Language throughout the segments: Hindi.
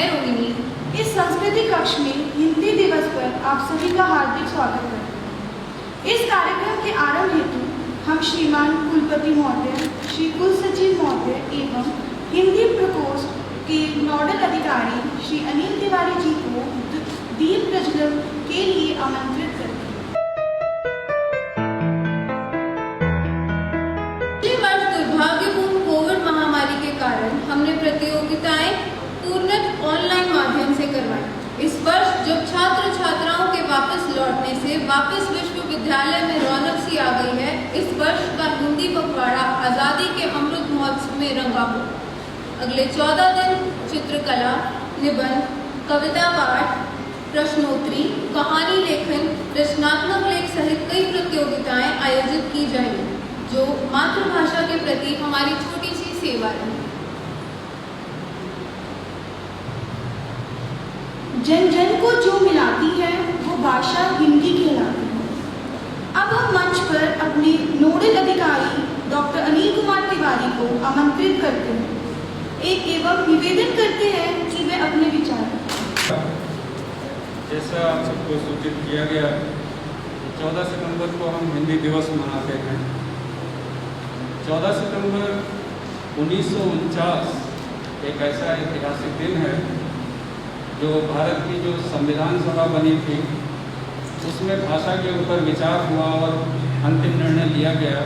मैं रोहिणी इस संस्कृति कक्ष में हिंदी दिवस पर आप सभी का हार्दिक स्वागत करते हैं। इस कार्यक्रम के आरंभ हेतु हम श्रीमान कुलपति महोदय, श्री कुल सचिव महोदय एवं हिंदी प्रकोष्ठ के नोडल अधिकारी श्री अनिल तिवारी जी को दीप प्रज्वलन के लिए आमंत्रित करते हैं। दुर्भाग्यपूर्ण कोविड महामारी के कारण हमने प्रतियोगिताएं पूर्णतः ऑनलाइन माध्यम से करवाई। इस वर्ष जब छात्र छात्राओं के वापस लौटने से वापस विश्वविद्यालय में रौनक सी आ गई है, इस वर्ष का हिंदी पखवाड़ा आज़ादी के अमृत महोत्सव में रंगा हो। अगले 14 दिन चित्रकला, निबंध, कविता पाठ, प्रश्नोत्तरी, कहानी लेखन, रचनात्मक लेख सहित कई प्रतियोगिताएं आयोजित की जाएंगी, जो मातृभाषा के प्रति हमारी छोटी सी सेवा है। जन जन को जो मिलाती है वो भाषा हिंदी कहलाती है। अब हम मंच पर अपने नोडल अधिकारी डॉक्टर अनिल कुमार तिवारी को आमंत्रित करते हैं एवं निवेदन करते हैं कि वे अपने विचार। जैसा आप सबको सूचित किया गया, 14 सितंबर को हम हिंदी दिवस मनाते हैं। 14 सितंबर 1949 एक ऐसा ऐतिहासिक दिन है जो भारत की जो संविधान सभा बनी थी उसमें भाषा के ऊपर विचार हुआ और अंतिम निर्णय लिया गया।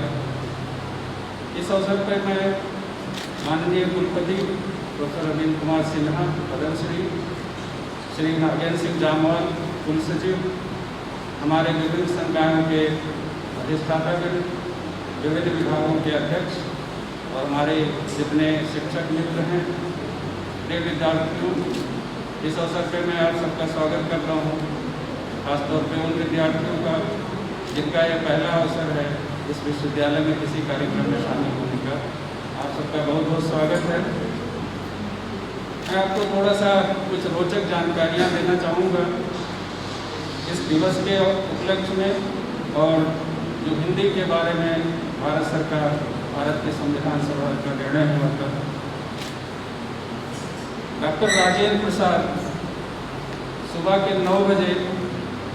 इस अवसर पर मैं माननीय कुलपति प्रोफेसर अनिल कुमार सिन्हा, पद्मश्री, श्री नागेंद्र सिंह जामवाल, कुल सचिव, हमारे विभिन्न संकायों के अधिष्ठातागण, विविध विभागों के अध्यक्ष और हमारे जितने शिक्षक मित्र हैं, प्रिय विद्यार्थियों, इस अवसर पर मैं आप सबका स्वागत कर रहा हूँ। खासतौर पर उन विद्यार्थियों का जिनका यह पहला अवसर है इस विश्वविद्यालय में किसी कार्यक्रम में शामिल होने का। आप सबका बहुत बहुत स्वागत है। मैं आपको थोड़ा सा कुछ रोचक जानकारियाँ देना चाहूँगा इस दिवस के उपलक्ष्य में और जो हिंदी के बारे में भारत सरकार, भारत के संविधान सभा का निर्णय हुआ था। डॉक्टर राजेंद्र प्रसाद सुबह के 9 बजे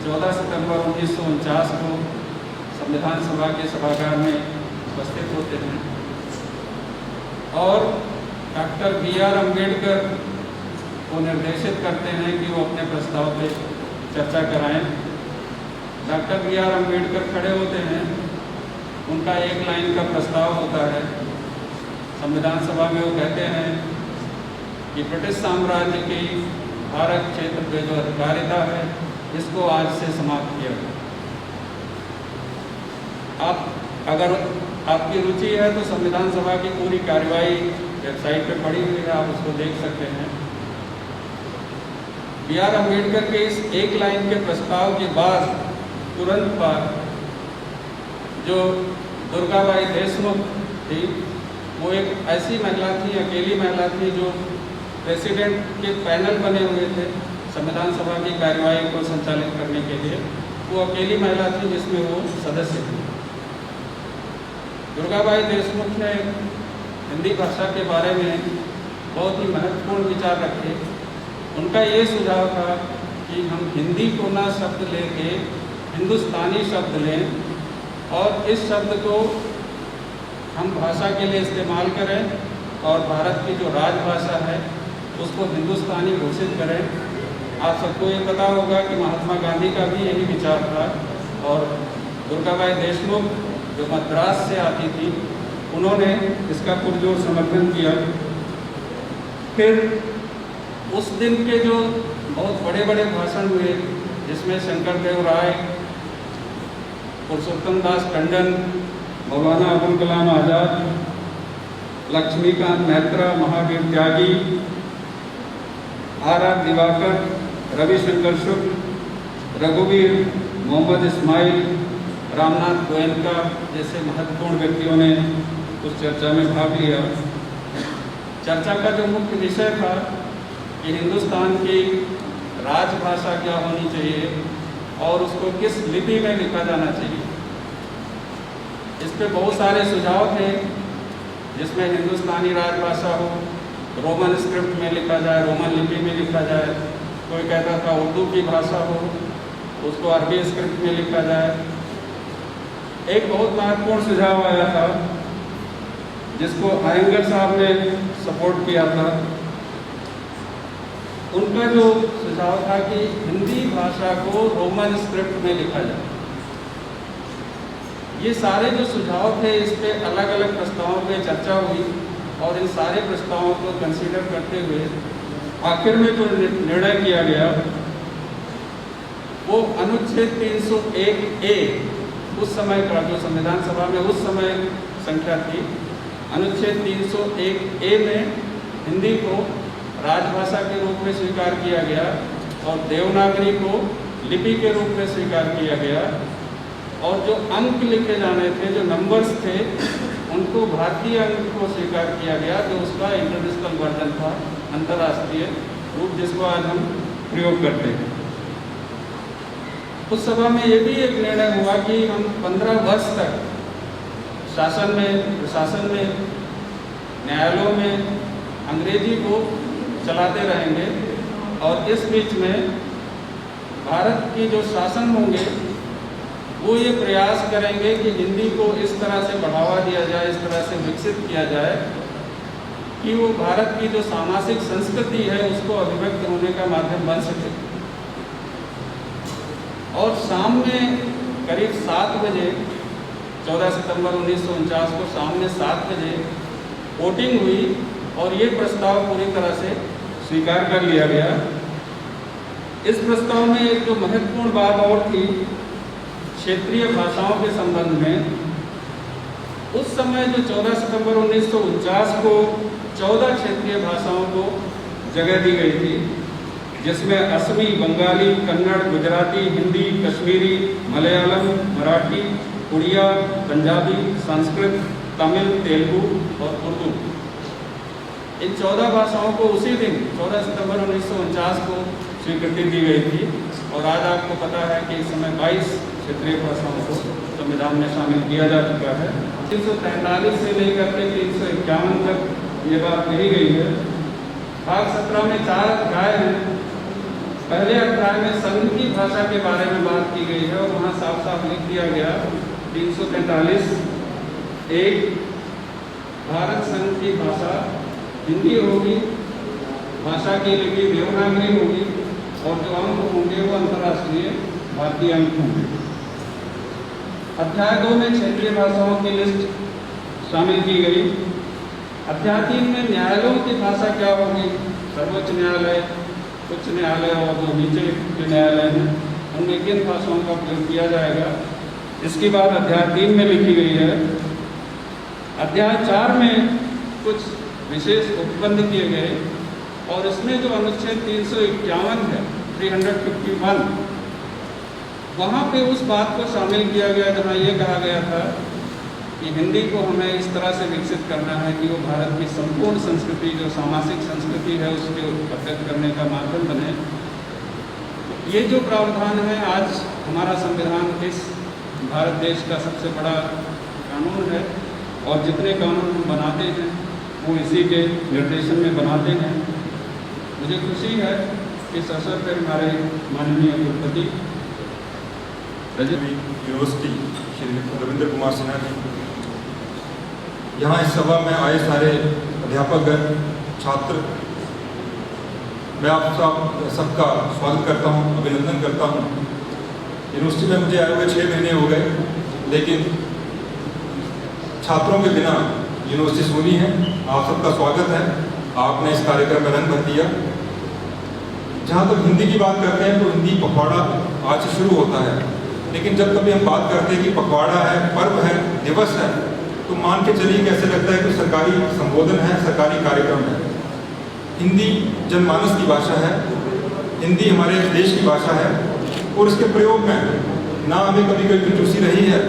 14 सितंबर 1949 को संविधान सभा के सभागार में उपस्थित होते हैं और डॉक्टर B.R. अम्बेडकर को निर्देशित करते हैं कि वो अपने प्रस्ताव पे चर्चा कराएं। Doctor B.R. अम्बेडकर खड़े होते हैं, उनका एक लाइन का प्रस्ताव होता है। संविधान सभा में वो कहते हैं कि ब्रिटिश साम्राज्य की भारत क्षेत्र पे जो अधिकारिता है इसको आज से समाप्त किया जाए। आप अगर आपकी रुचि है तो संविधान सभा की पूरी कार्यवाही वेबसाइट पे पड़ी हुई है, आप उसको देख सकते हैं। B.R. अम्बेडकर के इस एक लाइन के प्रस्ताव के बाद तुरंत बाद जो दुर्गाबाई देशमुख थी, वो एक ऐसी महिला थी, अकेली महिला थी जो प्रेसिडेंट के पैनल बने हुए थे संविधान सभा की कार्यवाही को संचालित करने के लिए। वो अकेली महिला थी जिसमें वो सदस्य थी। दुर्गाबाई देशमुख ने हिंदी भाषा के बारे में बहुत ही महत्वपूर्ण विचार रखे। उनका ये सुझाव था कि हम हिंदी को ना शब्द लेके हिंदुस्तानी शब्द लें और इस शब्द को हम भाषा के लिए इस्तेमाल करें और भारत की जो राजभाषा है उसको हिंदुस्तानी घोषित करें। आप सबको ये पता होगा कि महात्मा गांधी का भी यही विचार था और दुर्गाबाई देशमुख जो मद्रास से आती थी, उन्होंने इसका पुरजोर समर्थन किया। फिर उस दिन के जो बहुत बड़े बड़े भाषण हुए जिसमें शंकर देव राय, पुरुषोत्तम दास टंडन, मौलाना अबुल कलाम आज़ाद, लक्ष्मीकांत मैत्रा, महावीर त्यागी, R.R. दिवाकर, रविशंकर शुक्ल, रघुवीर, मोहम्मद इस्माइल, रामनाथ गोयनका जैसे महत्वपूर्ण व्यक्तियों ने उस चर्चा में भाग लिया। चर्चा का जो मुख्य विषय था कि हिंदुस्तान की राजभाषा क्या होनी चाहिए और उसको किस लिपि में लिखा जाना चाहिए। इस पे बहुत सारे सुझाव थे, जिसमें हिंदुस्तानी राजभाषा हो, रोमन स्क्रिप्ट में लिखा जाए, रोमन लिपि में लिखा जाए। कोई कहता था उर्दू की भाषा हो, उसको अरबी स्क्रिप्ट में लिखा जाए। एक बहुत महत्वपूर्ण सुझाव आया था जिसको अयंगर साहब ने सपोर्ट किया था। उनका जो सुझाव था कि हिंदी भाषा को रोमन स्क्रिप्ट में लिखा जाए। ये सारे जो सुझाव थे, इस पे अलग अलग प्रस्तावों पे चर्चा हुई और इन सारे प्रस्तावों को कंसीडर करते हुए आखिर में जो निर्णय किया गया वो अनुच्छेद 301A, उस समय का जो संविधान सभा में उस समय संख्या थी, अनुच्छेद 301A में हिंदी को राजभाषा के रूप में स्वीकार किया गया और देवनागरी को लिपि के रूप में स्वीकार किया गया और जो अंक लिखे जाने थे, जो नंबर्स थे, उनको भारतीय अंक को स्वीकार किया गया, जो उसका इंटरनेशनल वर्जन था, अंतर्राष्ट्रीय रूप जिसको आज हम प्रयोग करते हैं। उस सभा में ये भी एक निर्णय हुआ कि हम 15 वर्ष तक शासन में, प्रशासन में, न्यायालयों में अंग्रेजी को चलाते रहेंगे और इस बीच में भारत की जो शासन होंगे वो ये प्रयास करेंगे कि हिंदी को इस तरह से बढ़ावा दिया जाए, इस तरह से विकसित किया जाए कि वो भारत की जो सामाजिक संस्कृति है उसको अभिव्यक्त होने का माध्यम बन सके। और शाम में करीब 7 बजे 14 सितंबर 1949 को शाम में 7 बजे वोटिंग हुई और ये प्रस्ताव पूरी तरह से स्वीकार कर लिया गया। इस प्रस्ताव में एक जो महत्वपूर्ण बात और थी क्षेत्रीय भाषाओं के संबंध में, उस समय जो 14 सितंबर 1949 को 14 क्षेत्रीय भाषाओं को जगह दी गई थी, जिसमें असमी, बंगाली, कन्नड़, गुजराती, हिंदी, कश्मीरी, मलयालम, मराठी, उड़िया, पंजाबी, संस्कृत, तमिल, तेलुगु और उर्दू, इन 14 भाषाओं को उसी दिन 14 सितंबर 1949 को स्वीकृति दी गई थी। और आज आपको पता है कि इस समय 22 क्षेत्रीय भाषाओं को संविधान में शामिल किया जा चुका है। 343 से लेकर के 351 तक ये बात कही गई है। भाग 17 में 4 अध्याय हैं। पहले अध्याय में संघ की भाषा के बारे में बात की गई है और वहाँ साफ साफ लिख दिया गया 343 1, भारत संघ की भाषा हिंदी होगी, भाषा की लिपि देवनागरी होगी और जो अंक होंगे वो अंतर्राष्ट्रीय भारतीय अंक होंगे। अध्याय 2 में क्षेत्रीय भाषाओं की लिस्ट शामिल की गई। अध्याय 3 में न्यायालयों की भाषा क्या होगी, सर्वोच्च न्यायालय, उच्च न्यायालय और जो नीचे के न्यायालय हैं उनमें किन भाषाओं का प्रयोग किया जाएगा, इसकी बात अध्याय 3 में लिखी गई है। अध्याय 4 में कुछ विशेष उपबंध किए गए और इसमें जो अनुच्छेद 351 है, 351, वहाँ पे उस बात को शामिल किया गया जहाँ ये कहा गया था कि हिंदी को हमें इस तरह से विकसित करना है कि वो भारत की संपूर्ण संस्कृति, जो सामाजिक संस्कृति है, उसके अभिव्यक्त करने का माध्यम बने। ये जो प्रावधान है, आज हमारा संविधान इस भारत देश का सबसे बड़ा कानून है और जितने कानून हम बनाते हैं वो इसी के निर्देशन में बनाते हैं। मुझे खुशी है कि इस अवसर पर हमारे माननीय कुलपति यूनिवर्सिटी श्री रविंद्र कुमार सिन्हा जी, यहाँ इस सभा में आए सारे अध्यापकगण, छात्र, मैं आप सबका स्वागत करता हूँ, अभिनंदन करता हूँ। यूनिवर्सिटी में मुझे आए हुए 6 महीने हो गए, लेकिन छात्रों के बिना यूनिवर्सिटी सूनी है। आप सबका स्वागत है, आपने इस कार्यक्रम में रंग भर दिया। जहाँ तक हिंदी की बात करते हैं तो हिंदी पखवाड़ा आज से शुरू होता है, लेकिन जब कभी हम बात करते हैं कि पखवाड़ा है, पर्व है, दिवस है, तो मान के चलिए कैसे लगता है कि सरकारी संबोधन है, सरकारी कार्यक्रम है। हिंदी जनमानस की भाषा है, हिंदी हमारे देश की भाषा है और इसके प्रयोग में ना हमें कभी कोई कंजूसी रही है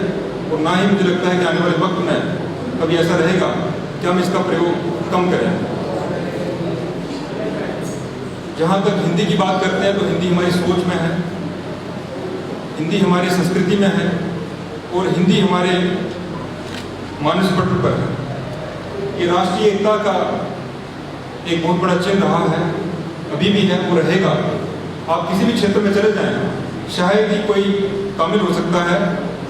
और ना ही मुझे लगता है कि आने वाले वक्त में कभी ऐसा रहेगा कि हम इसका प्रयोग कम करें। जहाँ तक हिंदी की बात करते हैं तो हिंदी हमारी सोच में है, हिंदी हमारी संस्कृति में है और हिंदी हमारे मानस पटल पर है। ये राष्ट्रीय एकता का एक बहुत बड़ा चिन्ह रहा है, अभी भी है, वो रहेगा। आप किसी भी क्षेत्र में चले जाएं, शायद ही कोई तमिल हो सकता है,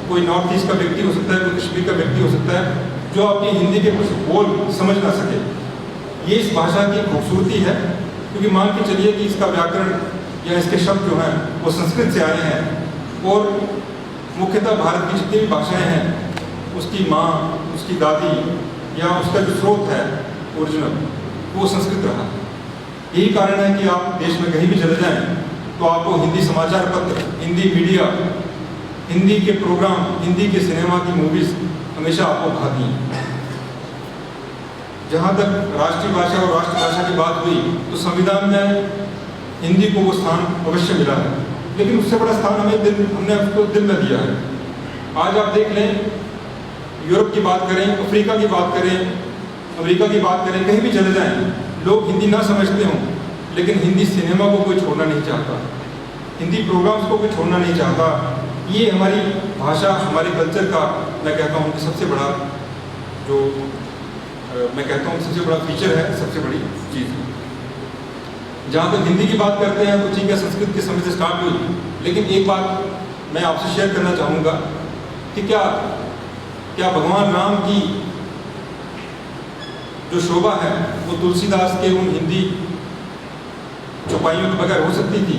कोई नॉर्थ ईस्ट का व्यक्ति हो सकता है, कोई कश्मीर का व्यक्ति हो सकता है जो आपकी हिंदी के कुछ बोल समझ ना सके। ये इस भाषा की खूबसूरती है, क्योंकि मान के चलिए कि इसका व्याकरण या इसके शब्द जो हैं वो संस्कृत से आए हैं और मुख्यतः भारत की जितनी भी भाषाएं हैं उसकी माँ, उसकी दादी या उसका जो स्रोत है ओरिजिनल वो संस्कृत रहा। यही कारण है कि आप देश में कहीं भी चले जाएं तो आपको हिंदी समाचार पत्र, हिंदी मीडिया, हिंदी के प्रोग्राम, हिंदी के सिनेमा की मूवीज हमेशा आपको भाती हैं। जहाँ तक राष्ट्रीय भाषा और राष्ट्रभाषा की बात हुई तो संविधान में हिंदी को वो स्थान अवश्य मिला है, लेकिन उससे बड़ा स्थान हमने उसको दिल में दिया है। आज आप देख लें, यूरोप की बात करें, अफ्रीका की बात करें, अमेरिका की बात करें, कहीं भी चले जाएं, लोग हिंदी ना समझते हों, लेकिन हिंदी सिनेमा को कोई छोड़ना नहीं चाहता, हिंदी प्रोग्राम्स को कोई छोड़ना नहीं चाहता। ये हमारी भाषा, हमारे कल्चर का मैं कहता हूँ कि सबसे बड़ा जो मैं कहता हूँ सबसे बड़ा फीचर है, सबसे बड़ी चीज़ है। जहाँ तक हिंदी की बात करते हैं तो ठीक है, संस्कृत के समय से स्टार्ट हुई, लेकिन एक बात मैं आपसे शेयर करना चाहूँगा कि क्या भगवान राम की जो शोभा है वो तुलसीदास के उन हिंदी चौपाइयों के बगैर हो सकती थी?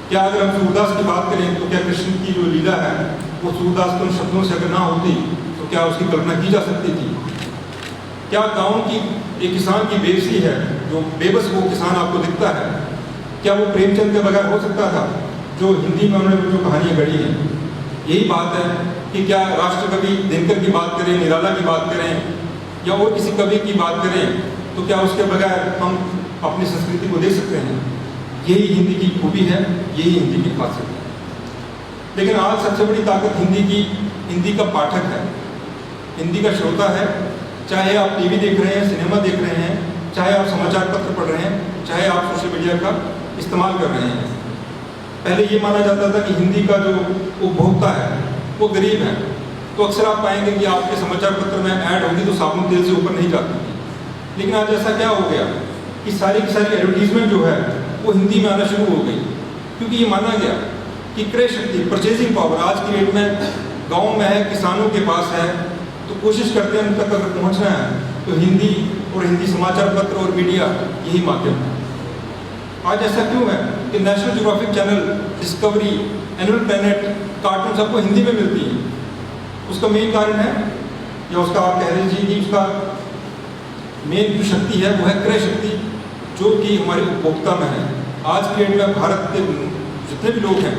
क्या अगर हम सूरदास की बात करें तो क्या कृष्ण की जो लीला है वो सूरदास के उन शब्दों से अगर ना होती तो क्या उसकी कल्पना की जा सकती थी? क्या गाँव की एक किसान की बेबसी है, जो बेबस वो किसान आपको दिखता है, क्या वो प्रेमचंद के बगैर हो सकता था जो हिंदी में उन्होंने जो कहानियाँ गढ़ी हैं? यही बात है कि क्या राष्ट्रकवि दिनकर की बात करें, निराला की बात करें या और किसी कवि की बात करें तो क्या उसके बगैर हम अपनी संस्कृति को देख सकते हैं? यही हिंदी की खूबी है, यही हिंदी की खासियत है। लेकिन आज सबसे बड़ी ताकत हिंदी का पाठक है, हिंदी का श्रोता है। चाहे आप टीवी देख रहे हैं, सिनेमा देख रहे हैं, चाहे आप समाचार पत्र पढ़ रहे हैं, चाहे आप सोशल मीडिया का इस्तेमाल कर रहे हैं। पहले ये माना जाता था कि हिंदी का जो उपभोक्ता है वो गरीब है, तो अक्सर आप पाएंगे कि आपके समाचार पत्र में ऐड होगी तो साबुन तेल से ऊपर नहीं जाती थी। लेकिन आज ऐसा क्या हो गया कि सारी की सारी एडवर्टीजमेंट जो है वो हिंदी में आना शुरू हो गई, क्योंकि ये माना गया कि क्रय शक्ति, परचेजिंग पावर आज की डेट में गाँव में है, किसानों के पास है, तो कोशिश करते हैं उन तक अगर पहुँचना है तो हिंदी और हिंदी समाचार पत्र और मीडिया यही माध्यम है। आज ऐसा क्यों है कि national geographic channel, discovery, animal planet, cartoon सबको हिंदी में मिलती है? उसका मेन कारण है, या उसका आप कह लीजिए कि उसका मेन जो शक्ति है वो है क्रय शक्ति, जो कि हमारे उपभोक्ता में है। आज की डेट में भारत के जितने भी लोग हैं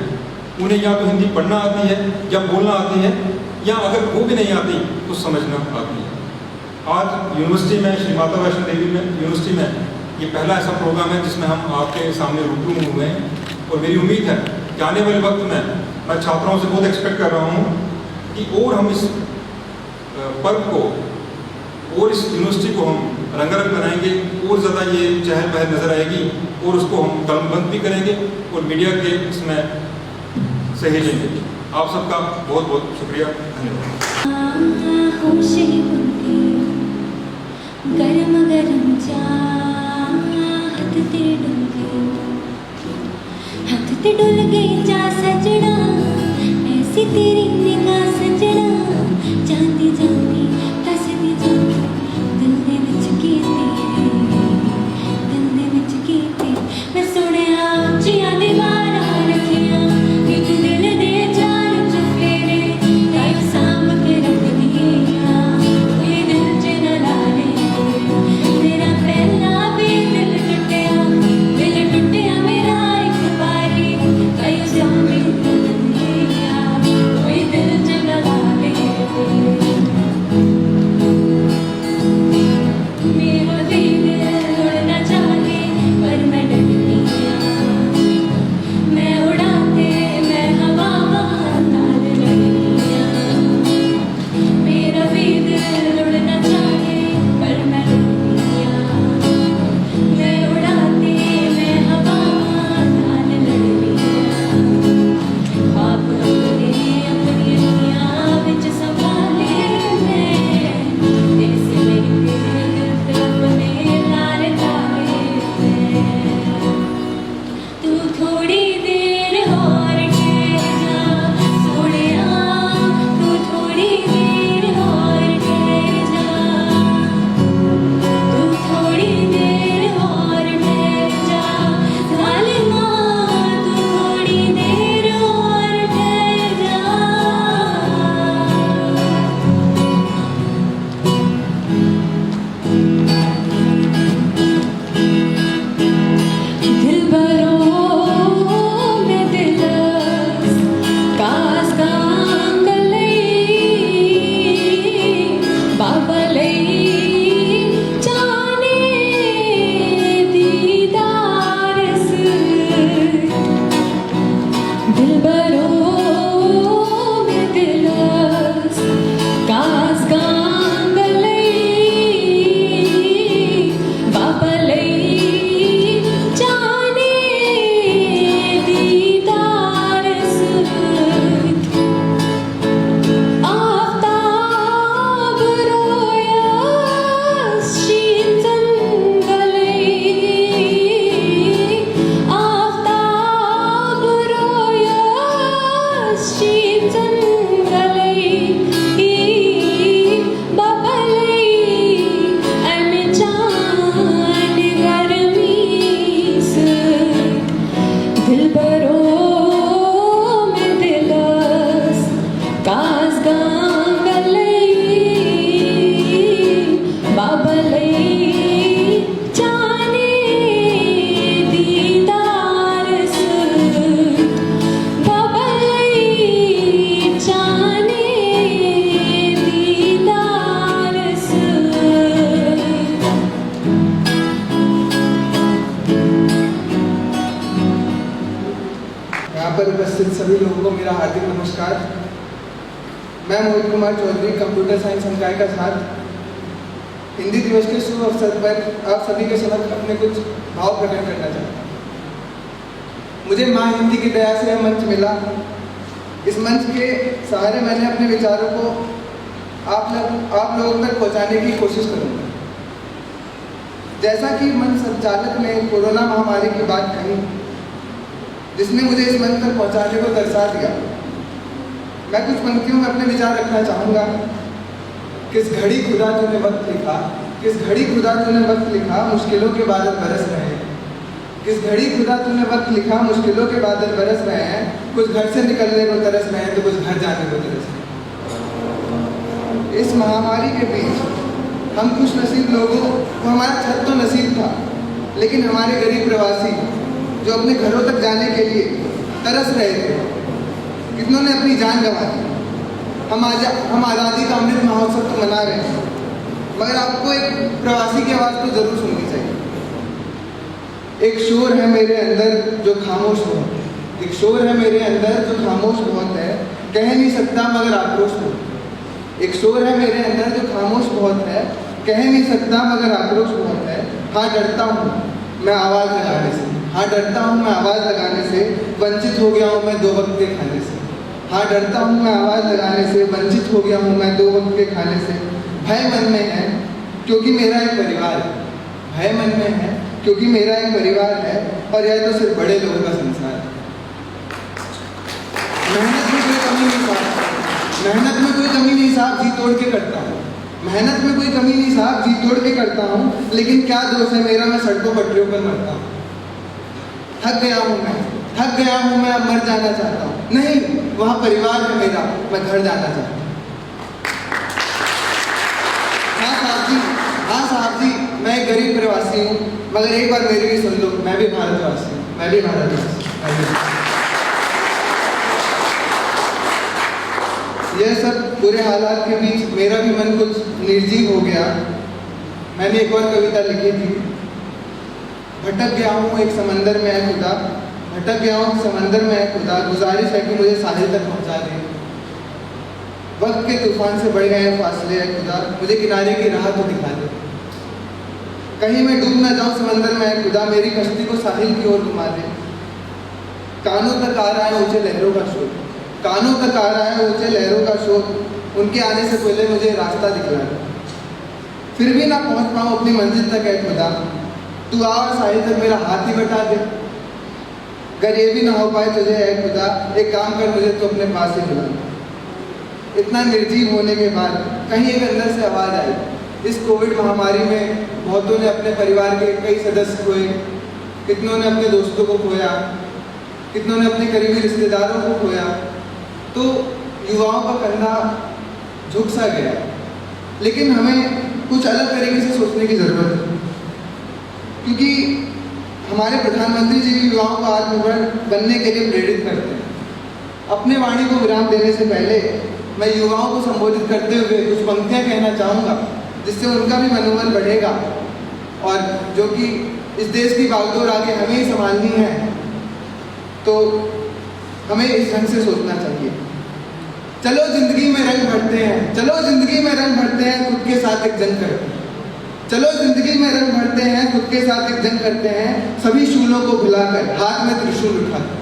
उन्हें या तो हिंदी पढ़ना आती है या बोलना आती है, या अगर वो भी नहीं आती तो समझना आती है। आज यूनिवर्सिटी में, श्री माता वैष्णो देवी में यूनिवर्सिटी में ये पहला ऐसा प्रोग्राम है जिसमें हम आपके सामने रूबरू हुए हैं, और मेरी उम्मीद है कि आने वाले वक्त में मैं छात्राओं से बहुत एक्सपेक्ट कर रहा हूँ कि और हम इस पर्व को और इस यूनिवर्सिटी को हम रंगारंग बनाएंगे, और ज़्यादा ये चहल पहल नज़र आएगी, और उसको हम कलमबंद भी करेंगे और मीडिया के इसमें सहेजेंगे। आप सबका बहुत बहुत शुक्रिया, धन्यवाद। गरम गरम हाथ ते डुल गई जा सजना, ऐसी तेरी निगाह सजना, जाती जाती दसदी जाती दिल दे विच की तेरे, दिल दे विच की तेरे। मैं सुनिया उच्चियां दीवारां रखियां, एक दिल दे चार चुफेरे, टाइम साम के रख दिया, कोई दिल च न ला ले। मेरा पहला भी दिल टुटिया मेरा एक बारी, कई सामी सभी लोगों को मेरा हार्दिक नमस्कार। मैं मोहित कुमार चौधरी, कंप्यूटर साइंस संकाय का छात्र, हिंदी दिवस के शुभ अवसर पर आप सभी के समक्ष अपने कुछ भाव प्रकट करना चाहता हूँ। मुझे माँ हिंदी की दया से यह मंच मिला। इस मंच के सहारे मैंने अपने विचारों को आप लोगों तक पहुँचाने की कोशिश करूँगा। जैसा कि मंच संचालक ने कोरोना महामारी की बात कही, जिसने मुझे इस मंच तक पहुँचाने को दर्शा दिया, मैं कुछ पंक्तियों में अपने विचार रखना चाहूँगा। किस घड़ी खुदा तूने वक्त लिखा, किस घड़ी खुदा तूने वक्त लिखा, मुश्किलों के बादल बरस रहे हैं। किस घड़ी खुदा तूने वक्त लिखा, मुश्किलों के बादल बरस रहे हैं। कुछ घर से निकलने को तरस रहे हैं तो कुछ घर जाने को तरस रहे हैं। इस महामारी के बीच हम खुश नसीब लोगों को हमारा छत तो नसीब था, लेकिन हमारे गरीब प्रवासी जो अपने घरों तक जाने के लिए तरस रहे थे, कितनों ने अपनी जान गंवा दी। हम आज़ादी का अमृत महोत्सव तो मना रहे हैं, मगर आपको एक प्रवासी की आवाज़ तो जरूर सुननी चाहिए। एक शोर है मेरे अंदर जो खामोश हो, एक शोर है मेरे अंदर जो खामोश बहुत है, कह नहीं सकता मगर आक्रोश हो। एक शोर है मेरे अंदर जो खामोश बहुत है, कह नहीं सकता मगर आक्रोश बहुत है। हाँ डरता हूँ मैं आवाज़ लगाने से, हाँ डरता हूँ मैं आवाज़ लगाने से, वंचित हो गया हूँ मैं 2 वक्त के खाने से। हाँ डरता हूँ मैं आवाज़ लगाने से, वंचित हो गया हूँ मैं 2 वक्त के खाने से। भय मन में है क्योंकि मेरा एक परिवार है, भय मन में है क्योंकि मेरा एक परिवार है, और यह तो सिर्फ बड़े लोगों का संसार है। मेहनत में कोई कमी नहीं साहब, मेहनत में कोई कमी नहीं साहब, जी तोड़ के करता हूँ। मेहनत में कोई कमी नहीं साहब, जी तोड़ के करता हूँ, लेकिन क्या दोष है मेरा, मैं सड़कों पटरियों पर मरता हूँ। थक गया हूँ मैं, थक गया हूँ मैं, अब मर जाना चाहता हूँ। नहीं, वहाँ परिवार है मेरा, मैं घर जाना चाहता हूँ। हाँ साहब जी, हाँ साहब जी, मैं एक गरीब प्रवासी हूँ, मगर एक बार मेरी भी सुन लो, मैं भी भारतवासी हूँ, मैं भी भारतवासी। यह सब बुरे हालात के बीच मेरा भी मन कुछ निर्जीव हो गया। मैंने एक और कविता लिखी थी, भटक गया हूँ एक समंदर में है खुदा, भटक गया हूँ समंदर में है खुदा, गुजारिश है कि मुझे साहिल तक पहुँचा दे। वक्त के तूफान से बढ़ गए फासले है खुदा, मुझे किनारे की राह तो दिखा दे। कहीं मैं डूब ना जाऊँ समंदर में है खुदा, मेरी कश्ती को साहिल की ओर घुमा दे। कानों तक आ रहा है ऊंचे लहरों का शोर, कानों तक आ रहा है ऊंचे लहरों का शोर, उनके आने से पहले मुझे रास्ता दिखला दे। फिर भी ना पहुंच पाऊँ अपनी मंजिल तक है खुदा, तू आ और साहिल तक मेरा हाथ ही बटा दे। अगर ये भी ना हो पाए तुझे है खुदा, एक काम कर, मुझे तो अपने पास ही बुला। इतना निर्जीव होने के बाद कहीं एक अंदर से आवाज़ आई। इस कोविड महामारी में बहुतों ने अपने परिवार के कई सदस्य खोए, कितनों ने अपने दोस्तों को खोया, कितनों ने अपने करीबी रिश्तेदारों को खोया। तो युवाओं का कंधा झुक सा गया, लेकिन हमें कुछ अलग तरीके से सोचने की ज़रूरत है, क्योंकि हमारे प्रधानमंत्री जी भी युवाओं को आत्मनिर्भर बनने के लिए प्रेरित करते हैं। अपने वाणी को विराम देने से पहले मैं युवाओं को संबोधित करते हुए कुछ पंक्तियाँ कहना चाहूँगा, जिससे उनका भी मनोबल बढ़ेगा, और जो कि इस देश की बागडोर आगे हमें ही संभालनी है, तो हमें इस ढंग से सोचना चाहिए। चलो जिंदगी में रंग भरते हैं, चलो जिंदगी में रंग भरते हैं, खुद के साथ एक जंग करते हैं। चलो जिंदगी में रंग भरते हैं, खुद के साथ एक जंग करते हैं, सभी शूलों को भुलाकर हाथ में त्रिशूल उठाकर,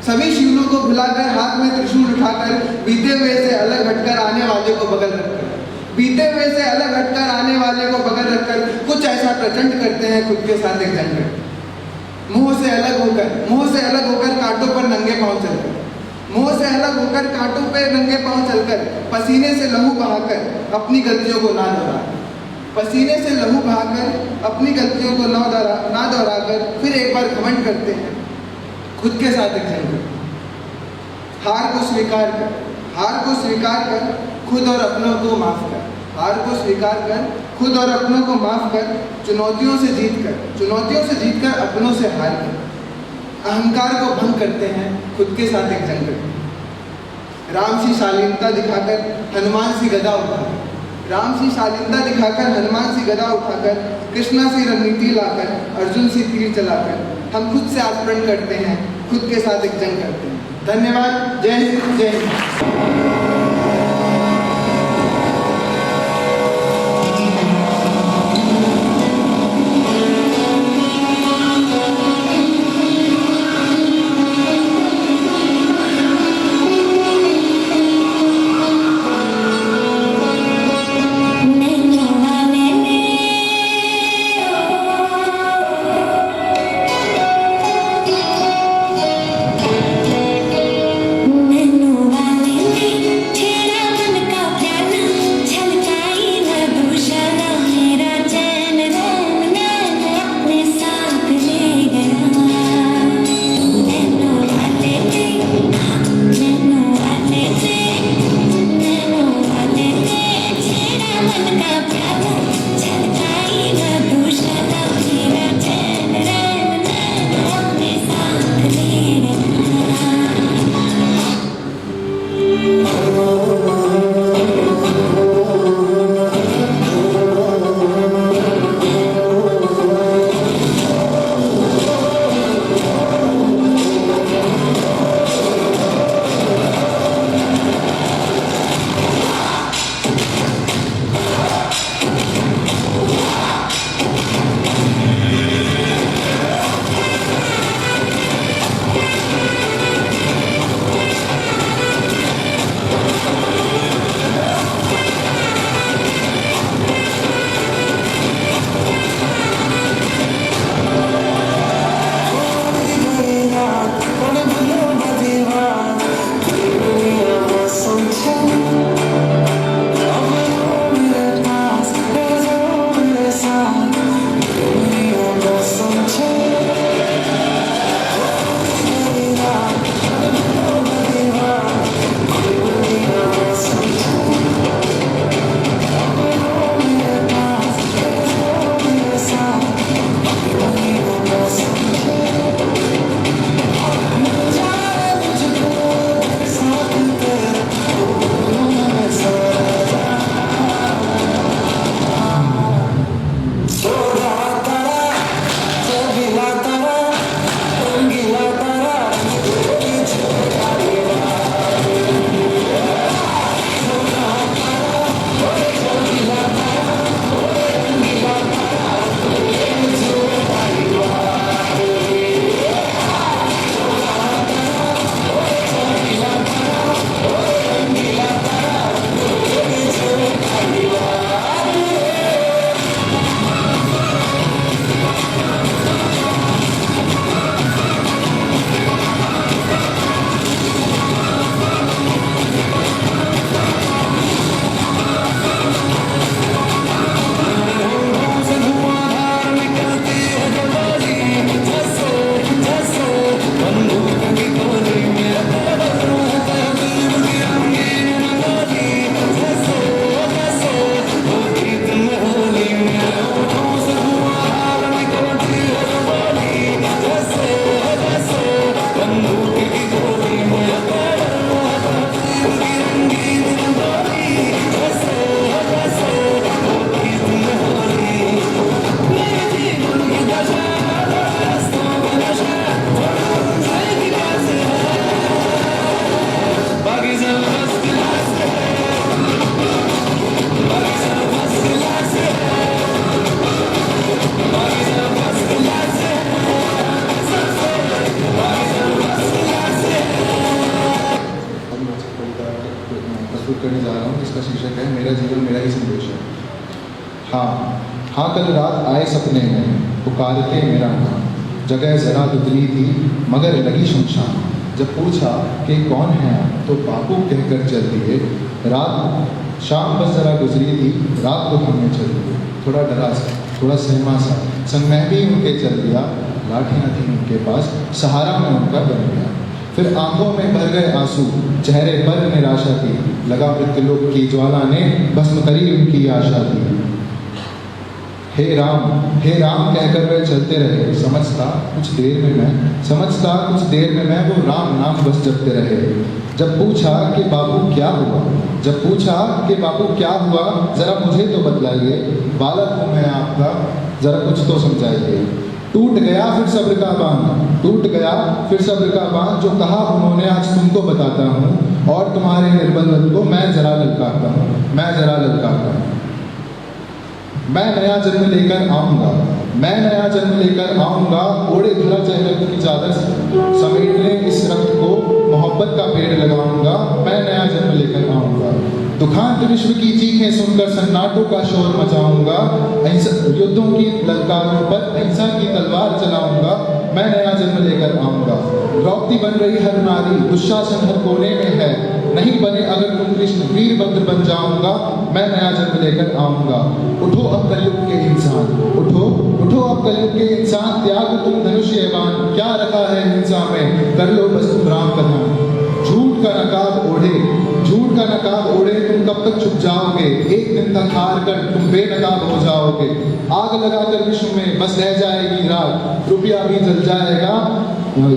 सभी शूलों को भुलाकर हाथ में त्रिशूल उठाकर, बीते हुए से अलग हटकर आने वाले को बगल रखकर, बीते हुए से अलग हटकर आने वाले को बगल रखकर कुछ ऐसा प्रचंड करते हैं, खुद के साथ एक जंग करते हैं। मुंह से अलग होकर कांटों पर नंगे पांव चलकर, मुंह से अलग होकर कांटों पे नंगे पांव चलकर, पसीने से लहू बहाकर अपनी गलतियों को ना दोहराकर, पसीने से लहू बहाकर अपनी गलतियों को ना दोहराकर फिर एक बार घमंड करते हैं, खुद के साथ एक जंग। हार को स्वीकार कर, हार को स्वीकार कर, खुद और अपनों को माफ कर, हार को स्वीकार कर, खुद और अपनों को माफ कर, चुनौतियों से जीतकर अपनों से हार कर, अहंकार को भंग करते हैं, खुद के साथ एक जंग करते हैं। राम सी शालीनता दिखाकर हनुमान सी गदा उठाकर, राम सी शालीनता दिखाकर हनुमान सी गदा उठाकर, कृष्णा सी रणनीति लाकर, अर्जुन सी तीर चलाकर हम खुद से आचरण करते हैं, खुद के साथ एक जंग करते हैं। धन्यवाद। जय हिंद, जय हिंद। करने जा रहा हूँ, जिसका शीर्षक है मेरा जीवन मेरा ही संदेश है। हाँ कल रात आए सपने में पुकारते मेरा नाम, जगह जरा दुधली थी मगर लगी शमशान। जब पूछा कि कौन है आप तो बापू कहकर चल दिए, रात शाम बस जरा गुजरी थी रात को थामे चल दिए। थोड़ा डरा सा थोड़ा सहमा सा संग मैं भी उनके चल दिया, लाठियाँ थी उनके पास सहारा में उनका बन गया। फिर आंखों में भर गए आंसू चेहरे पर निराशा थी, लगा मृत्युलोक की ज्वाला ने भस्म करी उनकी आशा थी। हे राम कहकर वे चलते रहे, समझता कुछ देर में मैं वो राम नाम बस जपते रहे। जब पूछा कि बापू क्या हुआ जरा मुझे तो बतलाइए, बालक हूँ मैं आपका जरा कुछ तो समझाइए। टूट गया फिर सब्र का बांध, टूट गया फिर सब्र का बांध, जो कहा उन्होंने आज तुमको बताता हूँ, और तुम्हारे निर्बंधन को मैं जरा ललकारता हूँ, मैं जरा ललकारता हूँ। मैं नया जन्म लेकर आऊँगा, मैं नया जन्म लेकर आऊँगा, ओढ़े धरा चेहरे की चादर समेटने इस रक्त को मोहब्बत का पेड़ लगाऊंगा, मैं नया जन्म लेकर आऊँगा। दुखांत विश्व की चीखें सुनकर सन्नाटों का शोर मचाऊंगा, युद्धों की ललकारों पर अहिंसा की तलवार चलाऊंगा, मैं नया जन्म लेकर आऊँगा। द्रौपदी बन रही हर नारी, दुशासन हर कोने में है, नहीं बने अगर तुम कृष्ण वीरभद्र बन जाऊंगा, मैं नया जन्म लेकर आऊँगा। उठो अब कलयुग के इंसान, उठो उठो अब कलयुग के इंसान, त्याग तुम धनुष एवान, क्या रखा है हिंसा में, कर लो बस तुम राम कथन। झूठ का नकाब ओढ़े, झूठ का नकाब ओढ़े तुम कब तक छुप जाओगे, एक दिन तक हार कर तुम बेनकाब हो जाओगे। आग लगाकर विश्व में बस रह जाएगी रात, रुपया भी जल जाएगा,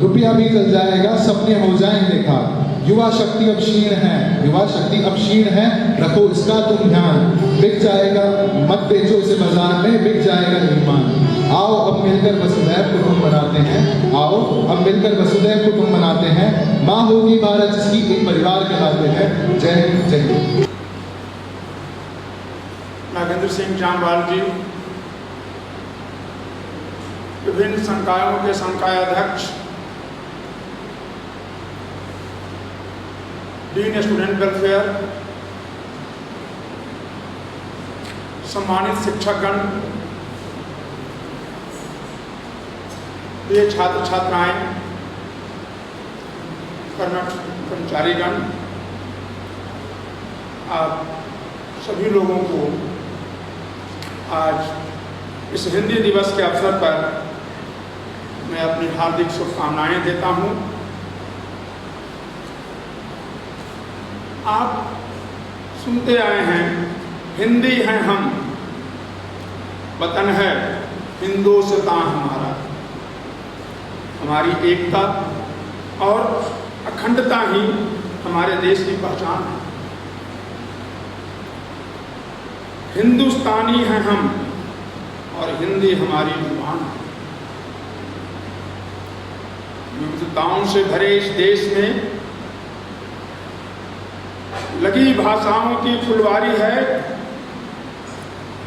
रुपया भी जल जाएगा, सपने हो जाएंगे खाक। युवा शक्ति अब क्षीण है, युवा शक्ति अब क्षीण है, रखो इसका तुम ध्यान, बिक जाएगा, मत बेचो इसे बाजार में, बिक जाएगा ईमान। आओ अब मिलकर वसुधैव कुटुंब मनाते हैं, आओ अब मिलकर वसुधैव कुटुंब मनाते हैं, माँ होगी भारत जिसकी एक परिवार कहलाते हैं। जय हिंद, जय हिंद। नागेंद्र सिंह जामवाल जी, विभिन्न संकायों के संकायाध्यक्ष, डीन स्टूडेंट वेलफेयर, सम्मानित शिक्षकगण, प्रिय छात्र छात्राएं, कर्मचारीगण, आप सभी लोगों को आज इस हिंदी दिवस के अवसर पर मैं अपनी हार्दिक शुभकामनाएं देता हूं। आप सुनते आए हैं, हिंदी हैं हम, वतन है हिंदुस्तान हमारा, हमारी एकता और अखंडता ही हमारे देश की पहचान है। हिंदुस्तानी हैं हम और हिंदी हमारी जुबान है। विविधताओं से भरे इस देश में लगी भाषाओं की फुलवारी है,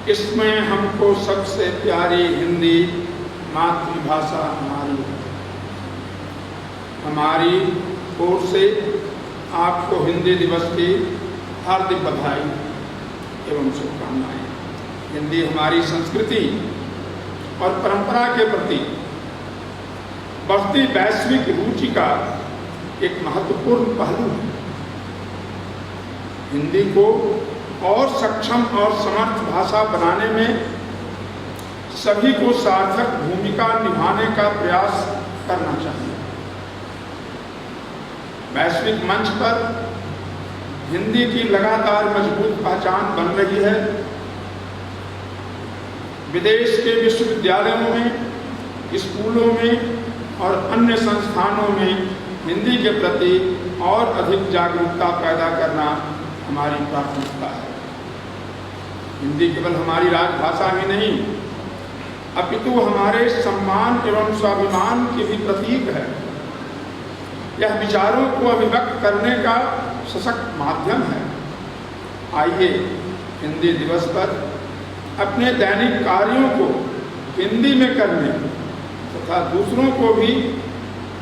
इसमें हमको सबसे प्यारी हिंदी मातृभाषा हमारी है। हमारी ओर से आपको हिंदी दिवस की हार्दिक बधाई एवं शुभकामनाएं। हिंदी हमारी संस्कृति और परंपरा के प्रति बढ़ती वैश्विक रुचि का एक महत्वपूर्ण पहलू है। हिंदी को और सक्षम और समर्थ भाषा बनाने में सभी को सार्थक भूमिका निभाने का प्रयास करना चाहिए। वैश्विक मंच पर हिंदी की लगातार मजबूत पहचान बन रही है। विदेश के विश्वविद्यालयों में, स्कूलों में और अन्य संस्थानों में हिंदी के प्रति और अधिक जागरूकता पैदा करना हमारी प्राथमिकता है। हिंदी केवल हमारी राजभाषा ही नहीं, अपितु हमारे सम्मान एवं स्वाभिमान की भी प्रतीक है। यह विचारों को अभिव्यक्त करने का सशक्त माध्यम है। आइए हिंदी दिवस पर अपने दैनिक कार्यों को हिंदी में करने तथा दूसरों को भी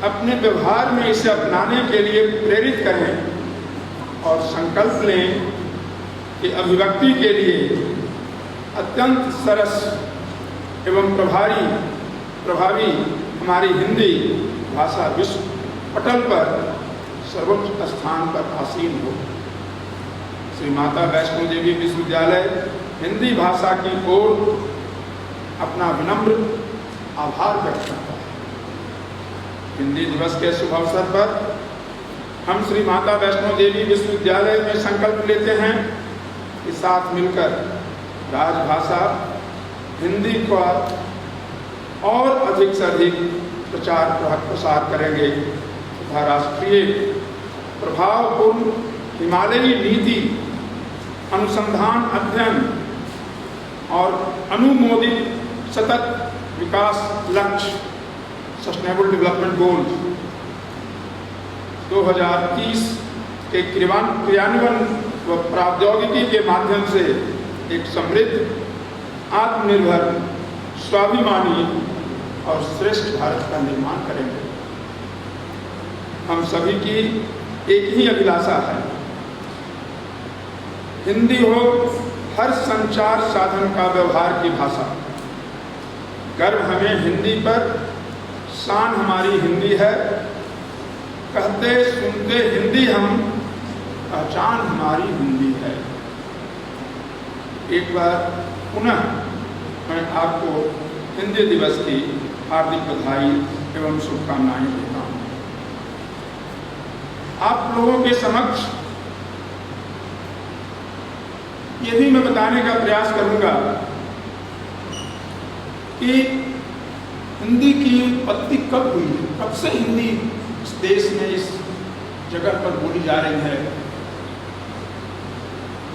अपने व्यवहार में इसे अपनाने के लिए प्रेरित करें और संकल्प लें कि अभिव्यक्ति के लिए अत्यंत सरस एवं प्रभावी हमारी हिंदी भाषा विश्व पटल पर सर्वोच्च स्थान पर आसीन हो। श्री माता वैष्णो देवी विश्वविद्यालय हिंदी भाषा की ओर अपना विनम्र आभार व्यक्त करता है। हिंदी दिवस के शुभ अवसर पर हम श्री माता वैष्णो देवी विश्वविद्यालय में संकल्प लेते हैं कि साथ मिलकर राजभाषा हिंदी का और अधिक से अधिक प्रचार प्रसार करेंगे तथा राष्ट्रीय प्रभावपूर्ण हिमालयी नीति, अनुसंधान, अध्ययन और अनुमोदित सतत विकास लक्ष्य सस्टेनेबल डेवलपमेंट गोल्स 2030 के क्रियान्वयन व प्रौद्योगिकी के माध्यम से एक समृद्ध, आत्मनिर्भर, स्वाभिमानी और श्रेष्ठ भारत का निर्माण करेंगे। हम सभी की एक ही अभिलाषा है, हिंदी हो हर संचार साधन का व्यवहार की भाषा। गर्व हमें हिंदी पर, शान हमारी हिंदी है, कहते सुनते हिंदी हम, पहचान हमारी हिंदी है। एक बार पुनः मैं आपको हिंदी दिवस की हार्दिक बधाई एवं शुभकामनाएं देता हूँ। आप लोगों के समक्ष ये भी मैं बताने का प्रयास करूंगा कि हिंदी की उत्पत्ति कब हुई है, कब से हिंदी इस देश में, इस जगह पर बोली जा रही है।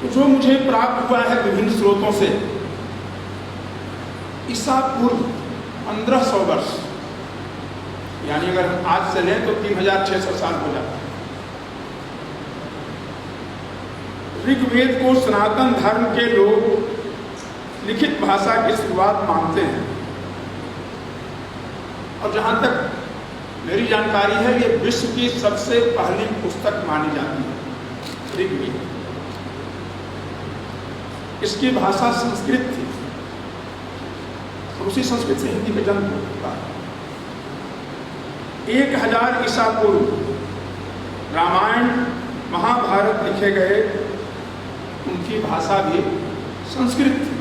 तो जो मुझे प्राप्त हुआ है विभिन्न स्रोतों से, ईसा पूर्व 1500 वर्ष, यानी अगर हम आज से लें तो 3600 साल हो जाता है। ऋग्वेद को सनातन धर्म के लोग लिखित भाषा की शुरुआत मानते हैं, और जहां तक मेरी जानकारी है ये विश्व की सबसे पहली पुस्तक मानी जाती है ऋग्वेद। इसकी भाषा संस्कृत थी और उसी संस्कृत से हिंदी का जन्म हुआ। 1000 ईसा पूर्व रामायण महाभारत लिखे गए, उनकी भाषा भी संस्कृत थी।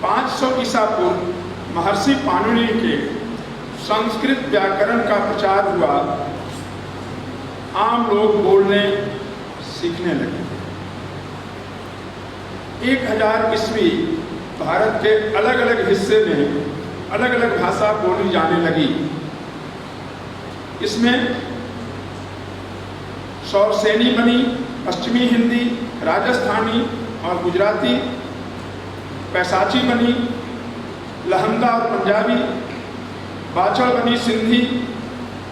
500 ईसा पूर्व महर्षि पाणिनि के संस्कृत व्याकरण का प्रचार हुआ, आम लोग बोलने सीखने लगे। 1000 ईस्वी भारत के अलग अलग हिस्से में अलग अलग भाषा बोली जाने लगी। इसमें सौरसेनी बनी, पश्चिमी हिंदी, राजस्थानी और गुजराती, पैसाची बनी, लहंदा और पंजाबी, बाचड़ बनी सिंधी,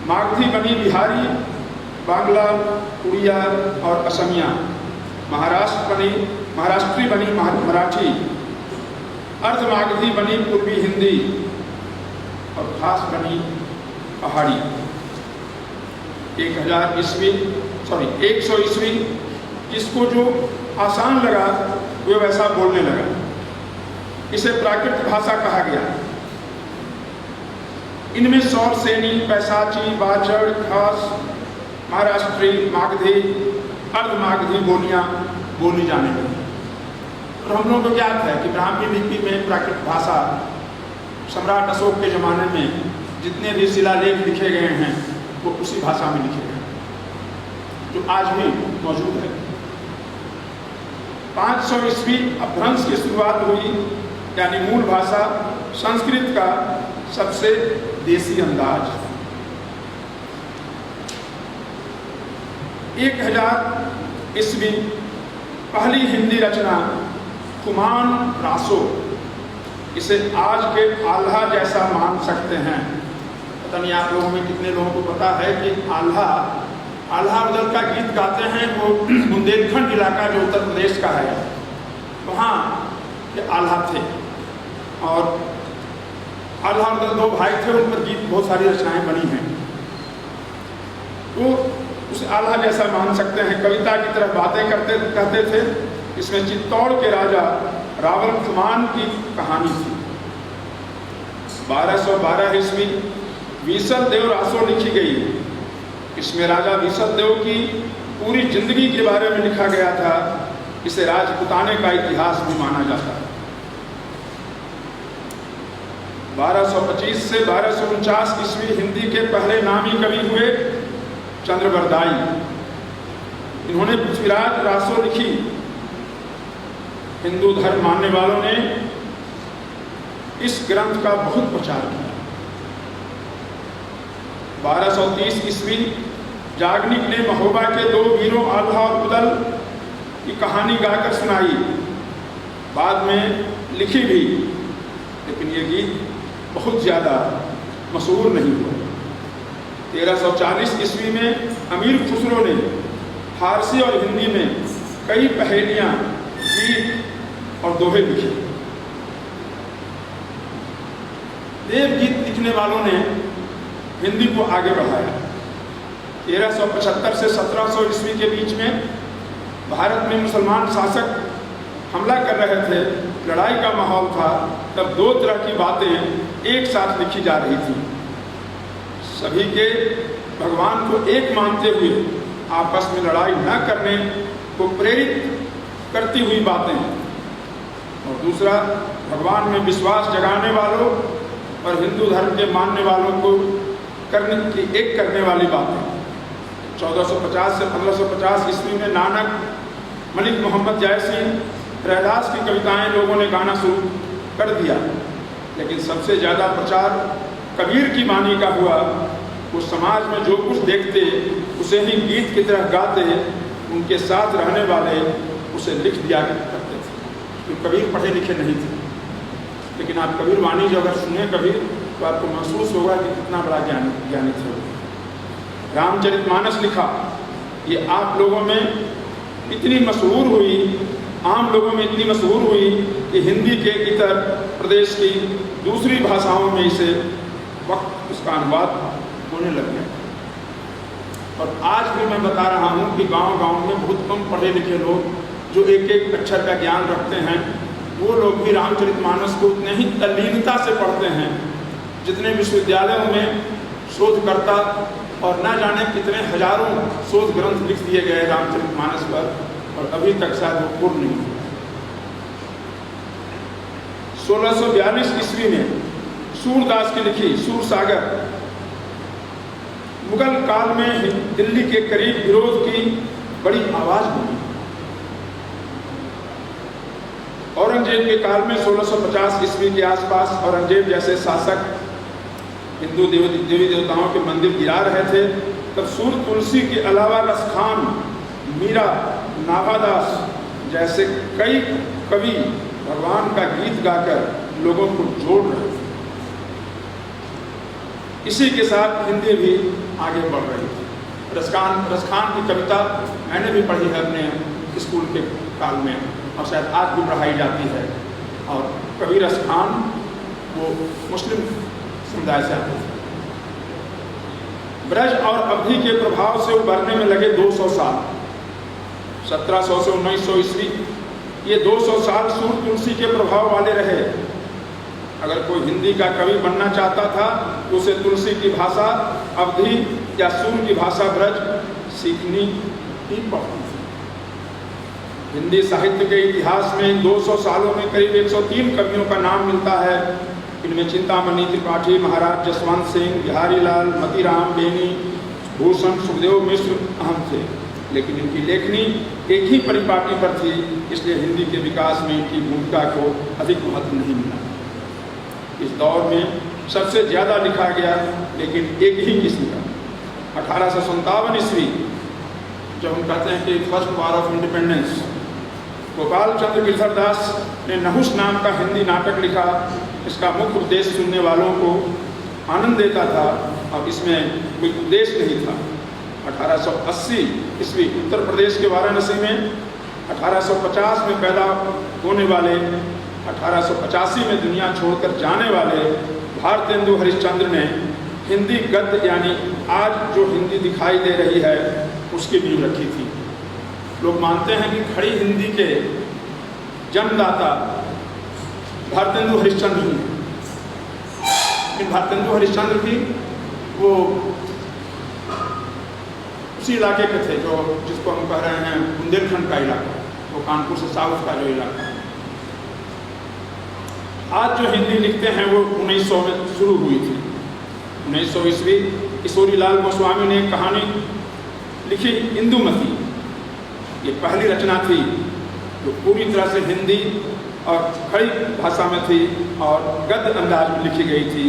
मागधी बनी बिहारी, बांग्ला, उड़िया और असमिया, महाराष्ट्री बनी मराठी, अर्धमागधी बनी पूर्वी हिंदी और खास बनी पहाड़ी। 100 ईस्वी जिसको जो आसान लगा वो वैसा बोलने लगा, इसे प्राकृत भाषा कहा गया। इनमें सौरसेनी, पैसाची, बाचड़, खास, महाराष्ट्री, मागधी, अर्धमागधी बोलियां बोली जाने लगी। और हम लोगों को ज्ञात है कि ब्राह्मी लिपि में प्राकृत भाषा सम्राट अशोक के जमाने में जितने भी शिलालेख लिखे गए हैं वो उसी भाषा में लिखे गए, जो आज भी मौजूद है। 500 ईस्वी अपभ्रंश की शुरुआत हुई, यानी मूल भाषा संस्कृत का सबसे देसी अंदाज। 1000 ईस्वी पहली हिंदी रचना कुमान रासो, इसे आज के आल्हा जैसा मान सकते हैं। पता नहीं आप लोगों में कितने लोगों को पता है कि आल्हा उधर का गीत गाते हैं, वो बुंदेलखंड इलाका जो उत्तर प्रदेश का है, वहाँ के आल्हा थे। और आल्हा उधर 2 भाई थे, उन पर गीत बहुत सारी रचनाएं बनी हैं। वो उस आल्हा जैसा मान सकते हैं, कविता की तरफ बातें कहते थे। इसमें चित्तौड़ के राजा रावण कुमान की कहानी थी। 1212 ईस्वी विसल देव रासो लिखी गई। इसमें राजा विसल देव की पूरी जिंदगी के बारे में लिखा गया था। इसे राजपुताने का इतिहास भी माना जाता है। 1225 से 1249 ईस्वी हिंदी के पहले नामी कवि हुए चंद्रवरदाई। इन्होंने पृथ्वीराज रासो लिखी। हिंदू धर्म मानने वालों ने इस ग्रंथ का बहुत प्रचार किया। 1230 ईस्वी जागनिक ने महोबा के 2 वीरों आल्हा और उदल की कहानी गाकर सुनाई, बाद में लिखी भी, लेकिन ये गीत बहुत ज़्यादा मशहूर नहीं हुआ। 1340 ईस्वी में अमीर खुसरो ने फारसी और हिंदी में कई पहेलियाँ, गीत और दोहे लिखे। देवगीत लिखने वालों ने हिंदी को आगे बढ़ाया। 1375 से 1700 ईस्वी के बीच में भारत में मुसलमान शासक हमला कर रहे थे, लड़ाई का माहौल था। तब दो तरह की बातें एक साथ लिखी जा रही थी। सभी के भगवान को एक मानते हुए आपस में लड़ाई न करने को प्रेरित करती हुई बातें, और दूसरा भगवान में विश्वास जगाने वालों और हिंदू धर्म के मानने वालों को करने वाली बातें। 1450 से 1550 ईस्वी में नानक, मलिक मोहम्मद जैसी, रैदास की कविताएं लोगों ने गाना शुरू कर दिया। लेकिन सबसे ज़्यादा प्रचार कबीर की वाणी का हुआ। वो समाज में जो कुछ देखते उसे ही गीत की तरह गाते, उनके साथ रहने वाले उसे लिख दिया करते थे। तो कबीर पढ़े लिखे नहीं थे, लेकिन आप कबीर वाणी जो अगर सुने कबीर तो आपको महसूस होगा कि कितना बड़ा ज्ञानी थे। रामचरितमानस लिखा, ये आप लोगों में इतनी मशहूर हुई, आम लोगों में इतनी मशहूर हुई कि हिंदी के इतर प्रदेश की दूसरी भाषाओं में इसे वक्त उसका अनुवाद होने लग गया। और आज भी मैं बता रहा हूँ कि गांव-गांव में बहुत कम पढ़े लिखे लोग जो एक एक अक्षर का ज्ञान रखते हैं, वो लोग भी रामचरितमानस को उतने ही तल्लीनता से पढ़ते हैं जितने विश्वविद्यालयों में शोधकर्ता और न जाने कितने हजारों शोध ग्रंथ लिख दिए गए रामचरितमानस पर, और अभी तक शायद वो पूर्ण नहीं हुआ। 1642 ईस्वी में सूरदास की लिखी सूरसागर मुगल काल में दिल्ली के करीब विरोध की बड़ी आवाज बनी। औरंगजेब के काल में 1650 ईस्वी के आसपास औरंगजेब जैसे शासक हिंदू देवी देवताओं के मंदिर गिरा रहे थे। तब सूर तुलसी के अलावा रसखान, मीरा, नाभादास जैसे कई कवि भगवान का गीत गाकर लोगों को जोड़ रहे थे। इसी के साथ हिंदी भी आगे बढ़ रही थी। रसखान की कविता मैंने भी पढ़ी है अपने स्कूल के काल में, और शायद आज भी पढ़ाई जाती है। और कवि रसखान वो मुस्लिम समुदाय से आते थे। ब्रज और अवधि के प्रभाव से उभरने में लगे 200 साल, 1700 से 1900 ईस्वी, ये 200 साल सूर तुलसी के प्रभाव वाले रहे। अगर कोई हिंदी का कवि बनना चाहता था तो उसे तुलसी की भाषा अवधि या सूर की भाषा ब्रज सीखनी ही पड़ती थी। हिंदी साहित्य के इतिहास में 200 सालों में करीब 103 कवियों का नाम मिलता है। इनमें चिंतामणि त्रिपाठी, महाराज जसवंत सिंह, बिहारी लाल, मतीराम, बेनी, भूषण, सुखदेव मिश्र अहम थे। लेकिन इनकी लेखनी एक ही परिपाटी पर थी, इसलिए हिंदी के विकास में इनकी भूमिका को अधिक महत्व नहीं मिला। इस दौर में सबसे ज़्यादा लिखा गया लेकिन एक ही किस्म का 1857 ईस्वी, जब हम कहते हैं कि first war of independence, Gopal Chandra Girdhar Das ने नहुस नाम का हिंदी नाटक लिखा। इसका मुख्य उद्देश्य सुनने वालों को आनंद देता था और इसमें कोई उद्देश्य नहीं था। 1880 ईस्वी उत्तर प्रदेश के वाराणसी में 1850 में पैदा होने वाले, 1885 में दुनिया छोड़कर जाने वाले भारतेंदु हरिश्चंद्र ने हिंदी गद्य यानी आज जो हिंदी दिखाई दे रही है उसकी नींव रखी थी। लोग मानते हैं कि खड़ी हिंदी के जन्मदाता भारतेंदु हरिश्चंद्र ही। लेकिन भारतेंदु हरिश्चंद्र भी वो उसी इलाके के थे जो जिसको हम कह रहे हैं बुंदेलखंड का इलाका, वो कानपुर से साउथ का जो इलाका है। आज जो हिंदी लिखते हैं वो 1900 में शुरू हुई थी। 1900 ईस्वी किशोरी लाल गोस्वामी ने कहानी लिखी इंदुमती। ये पहली रचना थी जो पूरी तरह से हिंदी और खड़ी भाषा में थी और गद्य अंदाज में लिखी गई थी।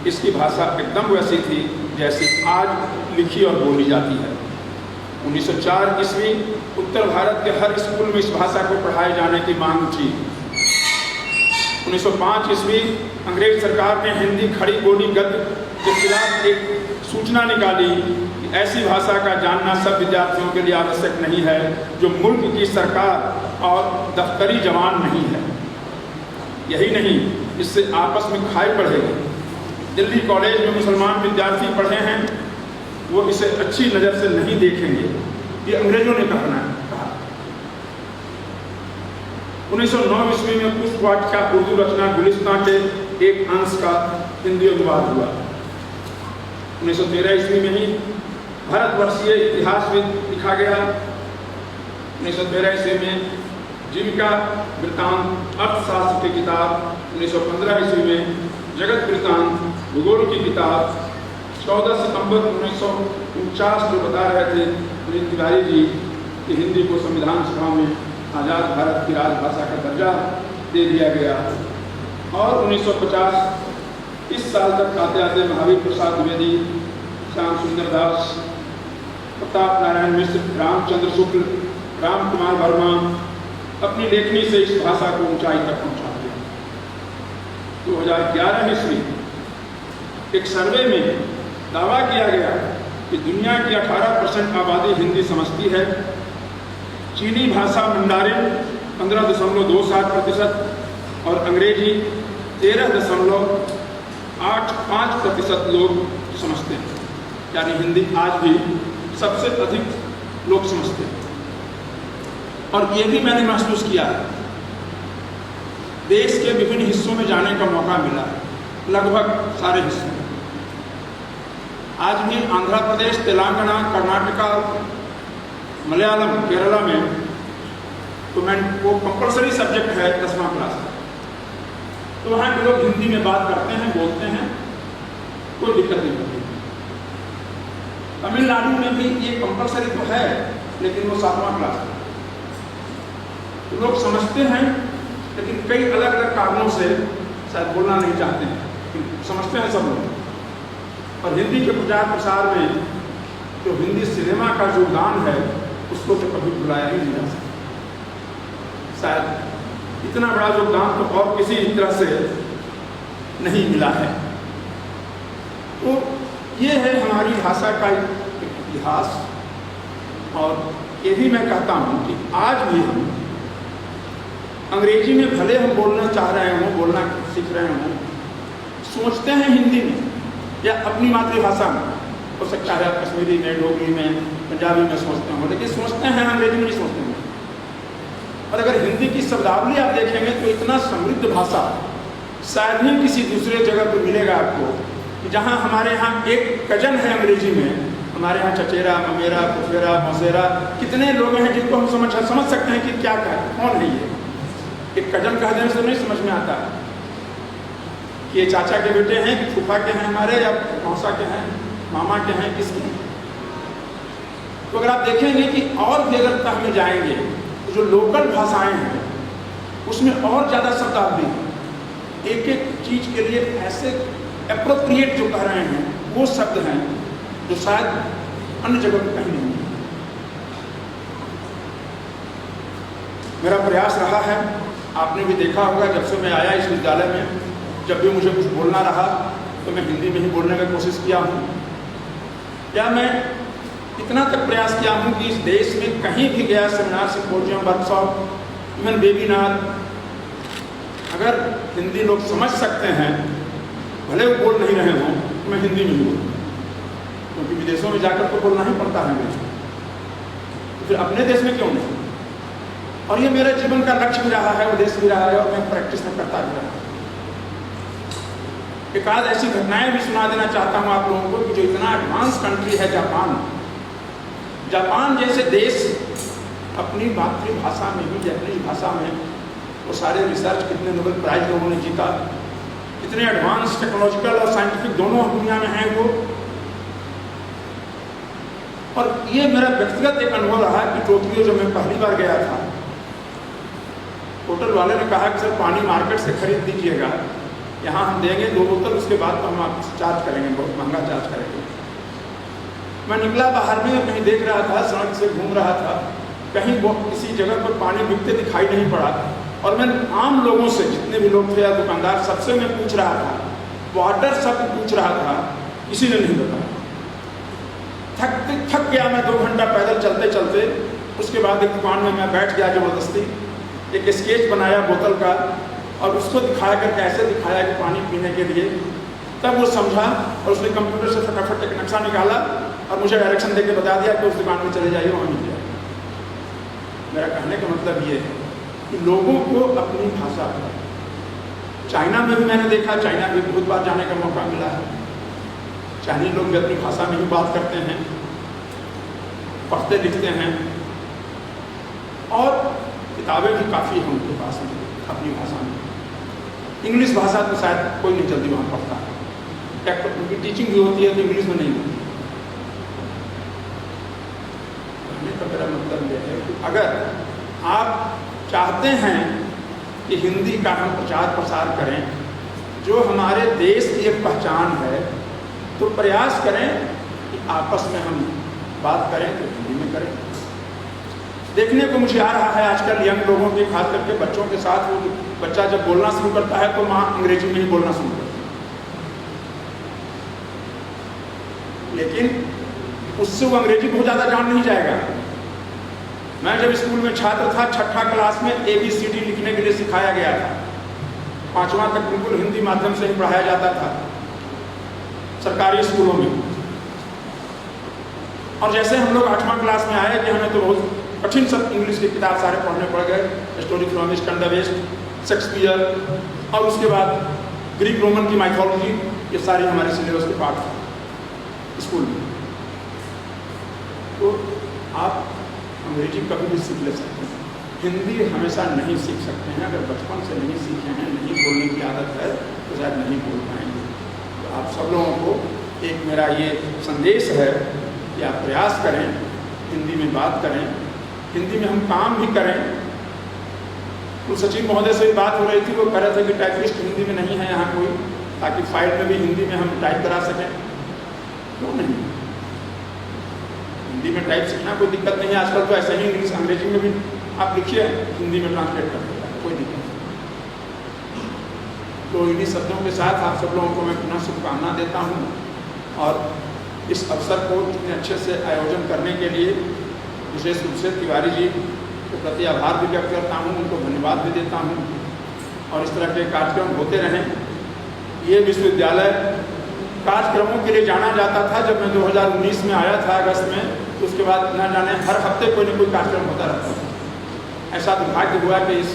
इसकी भाषा एकदम वैसी थी जैसी आज लिखी और बोली जाती है। 1904 ईस्वी उत्तर भारत के हर स्कूल में इस भाषा को पढ़ाए जाने की मांग थी। 1905 ईस्वी अंग्रेज सरकार ने हिंदी खड़ी बोली गद्य के खिलाफ एक सूचना निकाली कि ऐसी भाषा का जानना सब विद्यार्थियों के लिए आवश्यक नहीं है जो मुल्क की सरकार और दफ्तरी जवान नहीं है। यही नहीं, इससे आपस में खाई बढ़ेगी। दिल्ली कॉलेज में मुसलमान विद्यार्थी पढ़े हैं, वो इसे अच्छी नज़र से नहीं देखेंगे। ये अंग्रेजों ने कहा। 1909 ईस्वी में पुष्पवाटिका उर्दू रचना गुलिस्तान के एक अंश का हिंदी अनुवाद हुआ। 1913 ईस्वी में ही भारतवर्षीय इतिहास में लिखा गया। 1913 ईस्वी में जीविका वृत्तांत अर्थशास्त्र की किताब, 1915 ईस्वी में जगत वृत्तांत भूगोल की किताब, 14 सितंबर 1949 जो बता रहे थे अनिल तिवारी जी कि हिंदी को संविधान सभा में आज़ाद भारत की राजभाषा का दर्जा दे दिया गया। और 1950 इस साल तक आते आते महावीर प्रसाद द्विवेदी, श्याम सुंदर दास, प्रताप नारायण मिश्र, रामचंद्र शुक्ल, राम कुमार वर्मा अपनी लेखनी से इस भाषा को ऊंचाई तक पहुंचा दिया। 2011 ईस्वी एक सर्वे में दावा किया गया कि दुनिया की 18% आबादी हिंदी समझती है। चीनी भाषा मंडारिन 15.27% और अंग्रेजी 13.85% लोग समझते हैं। यानी हिंदी आज भी सबसे अधिक लोग समझते हैं। और ये भी मैंने महसूस किया है, देश के विभिन्न हिस्सों में जाने का मौका मिला, लगभग सारे हिस्सों में। आज भी आंध्र प्रदेश, तेलंगाना, कर्नाटका, मलयालम, केरला में तो वो कंपलसरी सब्जेक्ट है 10वां क्लास का। तो वहाँ के लोग हिंदी में बात करते हैं, बोलते हैं, कोई दिक्कत नहीं होती। तमिलनाडु में भी ये कंपलसरी तो है, लेकिन वो 7वां क्लास है। तो लोग समझते हैं, लेकिन कई अलग अलग कारणों से शायद बोलना नहीं चाहते हैं, समझते हैं सब लोग। और हिंदी के प्रचार प्रसार में जो हिंदी सिनेमा का योगदान है उसको तो कभी भुलाया ही नहीं जा सकता। शायद इतना बड़ा योगदान तो और किसी तरह से नहीं मिला है। तो ये है हमारी भाषा का इतिहास। और ये भी मैं कहता हूँ कि आज भी हम अंग्रेजी में भले हम बोलना चाह रहे हों, बोलना सीख रहे हों, सोचते हैं हिंदी में या अपनी मातृभाषा में। हो सकता है कश्मीरी में, डोगरी में, पंजाबी में सोचते हों, लेकिन सोचते हैं अंग्रेजी में नहीं सोचते हैं। और अगर हिंदी की शब्दावली आप देखेंगे तो इतना समृद्ध भाषा शायद ही किसी दूसरे जगह पर मिलेगा आपको कि जहाँ हमारे यहाँ एक कजन है अंग्रेजी में, हमारे यहाँ चचेरा, ममेरा, पुफेरा, मौसेरा, कितने लोग हैं जिनको हम समझ सकते हैं कि क्या कौन है ये। एक कजन कह देने से नहीं समझ में आता कि ये चाचा के बेटे हैं कि फूफा के हैं हमारे, या मौसा के हैं, मामा के हैं, किसके हैं। तो अगर आप देखेंगे कि और भी अगर तह में जाएंगे तो जो लोकल भाषाएं हैं उसमें और ज़्यादा शब्दावली, एक एक चीज़ के लिए ऐसे एप्रोप्रिएट जो कह रहे हैं वो शब्द हैं जो शायद अन्य जगह पर कहीं नहीं। मेरा प्रयास रहा है, आपने भी देखा होगा, जब से मैं आया इस विद्यालय में, जब भी मुझे कुछ बोलना रहा तो मैं हिंदी में ही बोलने की कोशिश किया हूँ। या मैं इतना तक प्रयास किया हूँ कि इस देश में कहीं भी गया, seminar, symposium, workshop, even webinar, अगर हिंदी लोग समझ सकते हैं, भले वो बोल नहीं रहे हों, तो मैं हिंदी में ही बोलूँ, क्योंकि विदेशों में जाकर तो बोलना ही पड़ता है मुझे। तो फिर अपने देश में क्यों नहीं? और ये मेरे जीवन का लक्ष्य भी रहा है, उद्देश्य भी रहा है, और मैं प्रैक्टिस में करता भी रहा। एक आध ऐसी घटनाएं भी सुना देना चाहता हूँ आप लोगों को कि जो इतना एडवांस कंट्री है जापान जैसे देश अपनी मातृभाषा में भी, जापानीज भाषा में, वो सारे रिसर्च, कितने नोबेल प्राइज लोगों ने जीता, कितने एडवांस टेक्नोलॉजिकल और साइंटिफिक दोनों दुनिया में हैं वो। और ये मेरा व्यक्तिगत एक अनुभव रहा कि टोक्यो जब मैं पहली बार गया था, होटल वाले ने कहा कि सर पानी मार्केट से खरीद दीजिएगा, यहाँ हम देंगे 2 बोतल, उसके बाद तो हम आपसे चार्ज करेंगे, बहुत महंगा चार्ज करेंगे। मैं निकला बाहर में, कहीं देख रहा था, सड़क से घूम रहा था, कहीं वो किसी जगह पर पानी बिकते दिखाई नहीं पड़ा। और मैं आम लोगों से, जितने भी लोग थे या दुकानदार, सबसे मैं पूछ रहा था, वाटर शब्द पूछ रहा था, किसी ने नहीं बताया। थक गया मैं 2 घंटा पैदल चलते चलते। उसके बाद एक दुकान में मैं बैठ गया ज़बरदस्ती, एक स्केच बनाया बोतल का और उसको दिखाया करके ऐसे दिखाया कि पानी पीने के लिए। तब वो समझा और उसने कंप्यूटर से फटाफट एक नक्शा निकाला और मुझे डायरेक्शन देके बता दिया कि उस दुकान में चले जाइए, वहाँ मिल जाएगा। मेरा कहने का मतलब ये है कि लोगों को अपनी भाषा, चाइना में भी मैंने देखा, चाइना में बहुत बार जाने का मौका मिला है, चाइनीज लोग भी अपनी भाषा में ही बात करते हैं, पढ़ते लिखते हैं और किताबें भी काफ़ी हैं उनके पास में अपनी भाषा में। इंग्लिश भाषा तो शायद कोई नहीं जल्दी वहाँ पढ़ता है, उनकी टीचिंग भी होती है तो इंग्लिश में नहीं होती। कहने का मेरा मतलब यह है कि अगर आप चाहते हैं कि हिंदी का हम प्रचार प्रसार करें, जो हमारे देश की एक पहचान है, तो प्रयास करें कि आपस में हम बात करें तो हिंदी में करें। देखने को मुझे आ रहा है आजकल यंग लोगों के, खास करके बच्चों के साथ, वो बच्चा जब बोलना शुरू करता है तो माँ अंग्रेजी में ही बोलना शुरू करती है, लेकिन उससे वो अंग्रेजी बहुत ज़्यादा जान नहीं जाएगा। मैं जब स्कूल में छात्र था, 6ठा क्लास में ABCD लिखने के लिए सिखाया गया था। 5वां तक बिल्कुल हिंदी माध्यम से ही पढ़ाया जाता था सरकारी स्कूलों में। और जैसे हम लोग 8वां क्लास में आए कि हमें तो बहुत कठिन सब इंग्लिश की किताब सारे पढ़ने पड़ गए, story from east and the west, Shakespeare, और उसके बाद ग्रीक रोमन की माइथोलॉजी, ये सारी हमारे सिलेबस के पार्ट थे स्कूल में। तो आप अंग्रेजी कभी भी सीख ले सकते हैं, हिंदी हमेशा नहीं सीख सकते हैं। अगर बचपन से नहीं सीखे हैं, नहीं बोलने की आदत है, तो शायद नहीं बोल पाएंगे। तो आप सब लोगों को एक मेरा ये संदेश है कि आप प्रयास करें, हिंदी में बात करें, हिंदी में हम काम भी करें। कुल सचिन महोदय से भी बात हो रही थी, वो कह रहे थे कि टाइपिस्ट हिंदी में नहीं है यहाँ कोई, ताकि फाइल में भी हिंदी में हम टाइप करा सकें। क्यों नहीं, हिंदी में टाइप सीखना कोई दिक्कत नहीं है। आजकल तो ऐसे ही इंग्लिश अंग्रेजी में भी आप लिखिए, हिंदी में ट्रांसलेट कर देगा, कोई दिक्कत नहीं। तो इन्हीं शब्दों के साथ आप सब लोगों को मैं पुनः शुभकामना देता हूँ और इस अवसर को इतने अच्छे से आयोजन करने के लिए विशेष रूप से तिवारी जी के प्रति आभार भी व्यक्त करता हूँ, उनको धन्यवाद भी देता हूँ। और इस तरह के कार्यक्रम होते रहें। ये विश्वविद्यालय कार्यक्रमों के लिए जाना जाता था। जब मैं 2019 में आया था अगस्त में, तो उसके बाद न जाने हर हफ्ते कोई न कोई कार्यक्रम होता रहता था। ऐसा दुर्भाग्य हुआ कि इस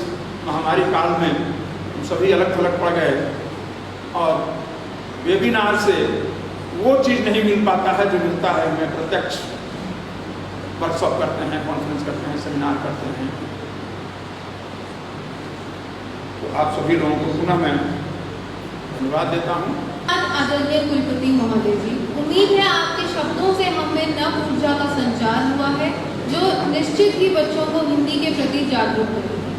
महामारी काल में हम सभी अलग थलग पड़ गए और वेबिनार से वो चीज़ नहीं मिल पाता है जो मिलता है हमें प्रत्यक्ष। वर्कशॉप करते हैं, कॉन्फ्रेंस करते हैं, सेमिनार करते हैं। तो आप सभी लोगों को पुनः मैं धन्यवाद देता हूँ। आदरणीय कुलपति महोदय जी, उम्मीद है आपके शब्दों से हमें नव ऊर्जा का संचार हुआ है, जो निश्चित ही बच्चों को हिंदी के प्रति जागरूक करेगी।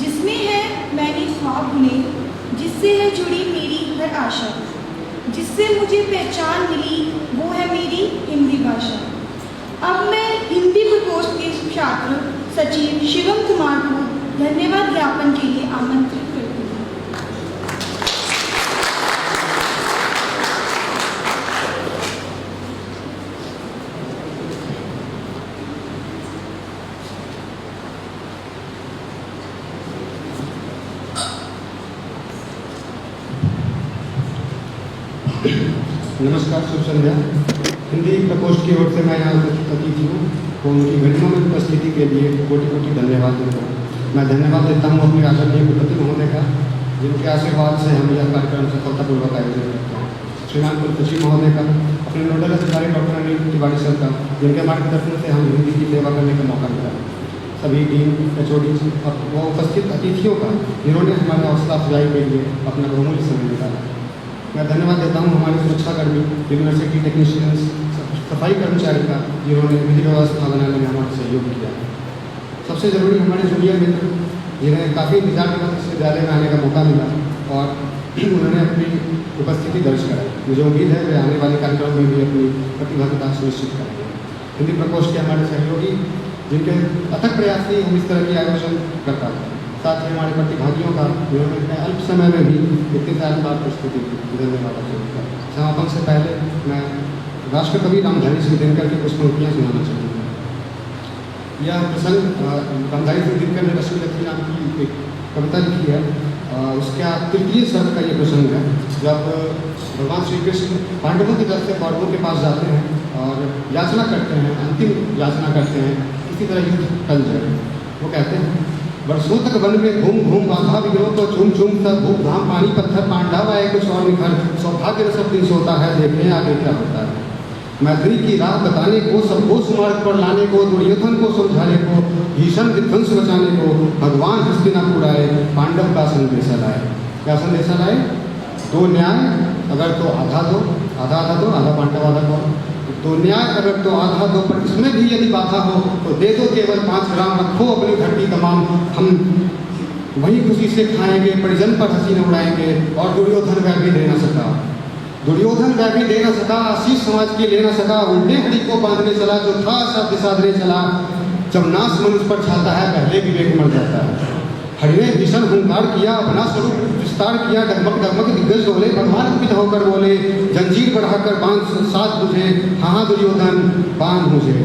जिसमें है मैंने ख्वाब बुने, जिससे है जुड़ी मेरी हर आशा, जिससे मुझे पहचान मिली वो है मेरी हिंदी भाषा। अब मैं हिंदी प्रकोष्ठ के छात्र सचिव शिवम कुमार को धन्यवाद ज्ञापन के लिए आमंत्रित करती हूँ। नमस्कार, शुभ संध्या। हिंदी प्रकोष्ठ की ओर से मैं यहाँ उपस्थित अतिथि हूँ, तो उनकी गरिमामय उपस्थिति के लिए कोटि कोटि धन्यवाद देता हूँ। मैं धन्यवाद देता हूँ अपने आदरणीय कुलपति महोदय का, जिनके आशीर्वाद से हम यह कार्यक्रम सफलतापूर्वक आयोजित करते हैं। श्रीमान कुलसचिव महोदय का, अपने नोडल अधिकारी डॉक्टर अनिल तिवारी सर का, जिनके मार्गदर्शन से हम हिंदी की सेवा करने का मौका मिला। सभी डीन, HOD और वो उपस्थित अतिथियों का, जिन्होंने हमारे हौसला अफजाई के लिए अपना बहुमूल्य समय निकाला। मैं धन्यवाद देता हूँ हमारे सुरक्षाकर्मी, यूनिवर्सिटी टेक्नीशियंस, सफाई कर्मचारी का, जिन्होंने विधि व्यवस्था बनाने में हमारा सहयोग किया। सबसे ज़रूरी हमारे जूनियर मित्र, जिन्हें काफ़ी इंतजार के बाद इस विद्यालय में आने का मौका मिला और उन्होंने अपनी उपस्थिति दर्ज कराई। मुझे उम्मीद है वे आने वाले कार्यक्रम में भी अपनी प्रतिबद्धता सुनिश्चित करेंगे। हिंदी प्रकोष्ठ के हमारे सहयोगी जिनके अथक प्रयास से हम इस तरह के आयोजन कर पाते हैं। साथ ही हमारे प्रतिभागियों का जिन्होंने अल्प समय में भी इतनी शानदार प्रस्तुति धन्यवाद। समापन से पहले मैं राष्ट्रकवि रामधारी सिंह दिनकर की कुछ पंक्तियाँ सुनाना चाहूँगा। यह प्रसंग रामधारी सिंह दिनकर ने रश्मि रथी नाम की एक कविता लिखी है। उसका तृतीय सर्ग का ये प्रसंग है, जब भगवान श्री कृष्ण पांडवों की तरफ से कौरवों के पास जाते हैं और याचना करते हैं, अंतिम याचना करते हैं किसी तरह युद्ध टल जाए। वो कहते हैं, वर्षों तक वन में घूम घूम बाधा विग्रह को चूम चूम सब भूख धाम पानी पत्थर पांडव आए कुछ और निखर सौभाग्य न सब दिन सोता है देखने आगे क्या होता है। मैत्री की राह बताने को सबको सुमार्ग पर लाने को दुर्योधन को समझाने को भीषण विध्वंस बचाने को भगवान हस्तिनापुर आए पांडव का संदेशा लाए। क्या संदेशा लाए? दो न्याय अगर तो आधा दो, आधा दो, आधा पांडव आधा दो। तो न्याय अगर तो आधा दो, पर इसमें भी यदि बाधा हो तो दे दो केवल 5 ग्राम, रखो अपनी धरती तमाम, हम वही खुशी से खाएंगे, परिजन पर हंसी न उड़ाएंगे। और दुर्योधन वह भी दे न सका, दुर्योधन वह भी दे न सका, आशीष समाज की ले न सका, उल्टे हड़ी को बांधने चला जो था सब साधने चला। जब नाश मनुष्य पर छाता है पहले विवेक मर जाता है। हरि ने भीषण हुंकार किया, अपना स्वरूप विस्तार किया, डगमग डगमग दिग्गज डोले, भगवान कुपित होकर बोले, जंजीर बढ़ाकर बांध साथ बुझे, हाँ दुर्योधन बांध मुझे।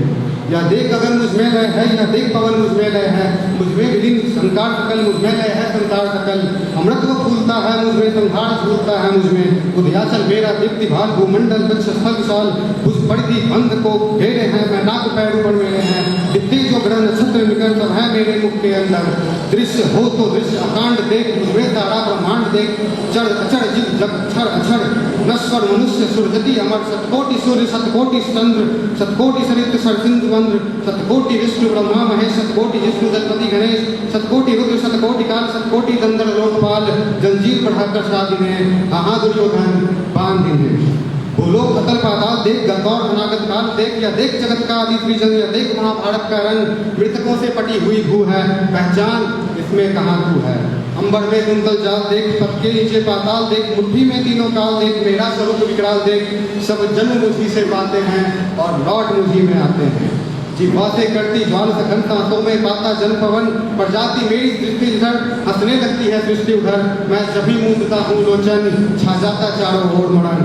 या देख गगन मुझ में लय है, या देख पवन मुझ में लय है, मुझ में विलीन संकार सकल, मुझ में लय है संसार सकल। अमृत वो फूलता है मुझ में, संहार झूलता है मुझ में, उदयाचल मेरा दीप्ति भाल भूमंडल वृक्ष स्थल विशाल, बुझ पड़ती बंध को घेरे हैं, मैं नाक पैर ऊपर मेरे हैं, दिखते जो ग्रह नक्षत्र निकल सब है मेरे मुख के अंदर। दृश्य हो तो दृश्य अकांड देख, मुझ में तारा ब्रह्मांड देख, जड़ अचड़ जीव जग क्षर अक्षर, नश्वर मनुष्य सुरजति अमर, सतकोटि सूर्य सतकोटि चंद्र, सतकोटि सरित सरसिंधु वंद्र, सतकोटि विष्णु ब्रह्मा महेश, सतकोटि विष्णु गणपति गणेश, सतकोटि रुद्र सतकोटि काल, सतकोटि दंडन लोकपाल, जंजीर बढ़ाकर शादी ने, हाँ दुर्योधन बांध दिने। बोलो अतल पाताल देख, गतौर अनागत काल देख, या देख जगत का आदि सृजन, या देख महाभारत का रंग, मृतकों से पटी हुई भू है, पहचान इसमें कहाँ तू है। अंबर में कुंतल जाल देख, पद के नीचे पाताल देख, मुट्ठी में तीनों काल देख, मेरा स्वरूप विकराल देख, सब जन्म मुझी से पाते हैं और लौट मुझी में आते हैं। जिह्वा से करती ज्वाल सघन सांसों में पाता जल पवन, प्रजाति मेरी दृष्टि इधर, हंसने लगती है सृष्टि उधर, मैं सभी मूंदता हूँ लोचन, छा जाता चारों ओर मरण।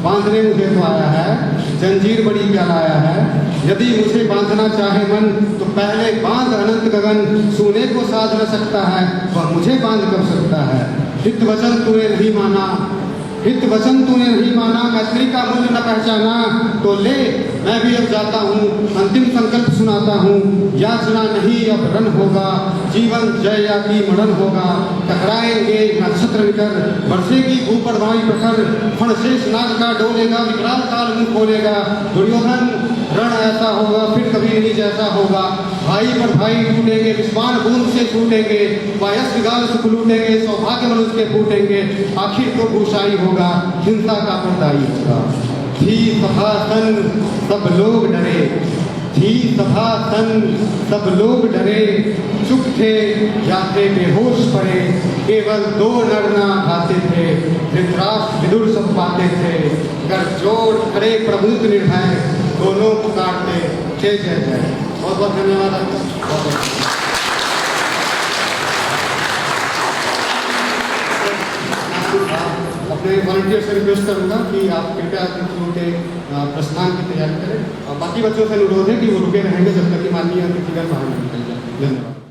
बांधने मुझे तो आया है, जंजीर बड़ी क्या लाया है, यदि मुझे बांधना चाहे मन तो पहले बांध अनंत गगन, सोने को साध न सकता है वह मुझे बांध कर सकता है। हित वचन तूने नहीं माना, हित वचन तूने नहीं माना, मैत्री का मूल्य न पहचाना, तो ले मैं भी अब जाता हूँ, अंतिम संकल्प सुनाता हूँ, याचना नहीं अब रण होगा, जीवन जय या की मरण होगा। टकराएंगे नक्षत्र निकर, बरसेगी ऊपर भाई प्रखर, फणशेष नाग का डोलेगा, विकराल काल मुंह खोलेगा। दुर्योधन रण ऐसा होगा फिर कभी नहीं जैसा होगा, भाई पर भाई टूटेंगे, विस्मान बूंद से छूटेंगे, वायस विगाल सुख लूटेंगे, सौभाग्य मनुष्य के फूटेंगे, आखिर तो भूषाई होगा, हिंसा का पर्दाई होगा। थी सभा सन सब लोग डरे, थी सभा सन सब लोग डरे, चुप थे या थे बेहोश पड़े, केवल 2 नर ना खाते थे, धृतराष्ट्र विदुर सब पाते थे, कर जोड़ खड़े प्रभुत निर्भय, दोनों पुकारते जय जय जय। बहुत बहुत धन्यवाद आपका। अपने वॉलंटियर से रिक्वेस्ट करूंगा कि आप कृपया अतिथियों के प्रस्थान की तैयारी करें, और बाकी बच्चों से अनुरोध है कि वो रुके रहेंगे जब तक कि माननीय अतिथिगण बाहर निकल जाए। धन्यवाद।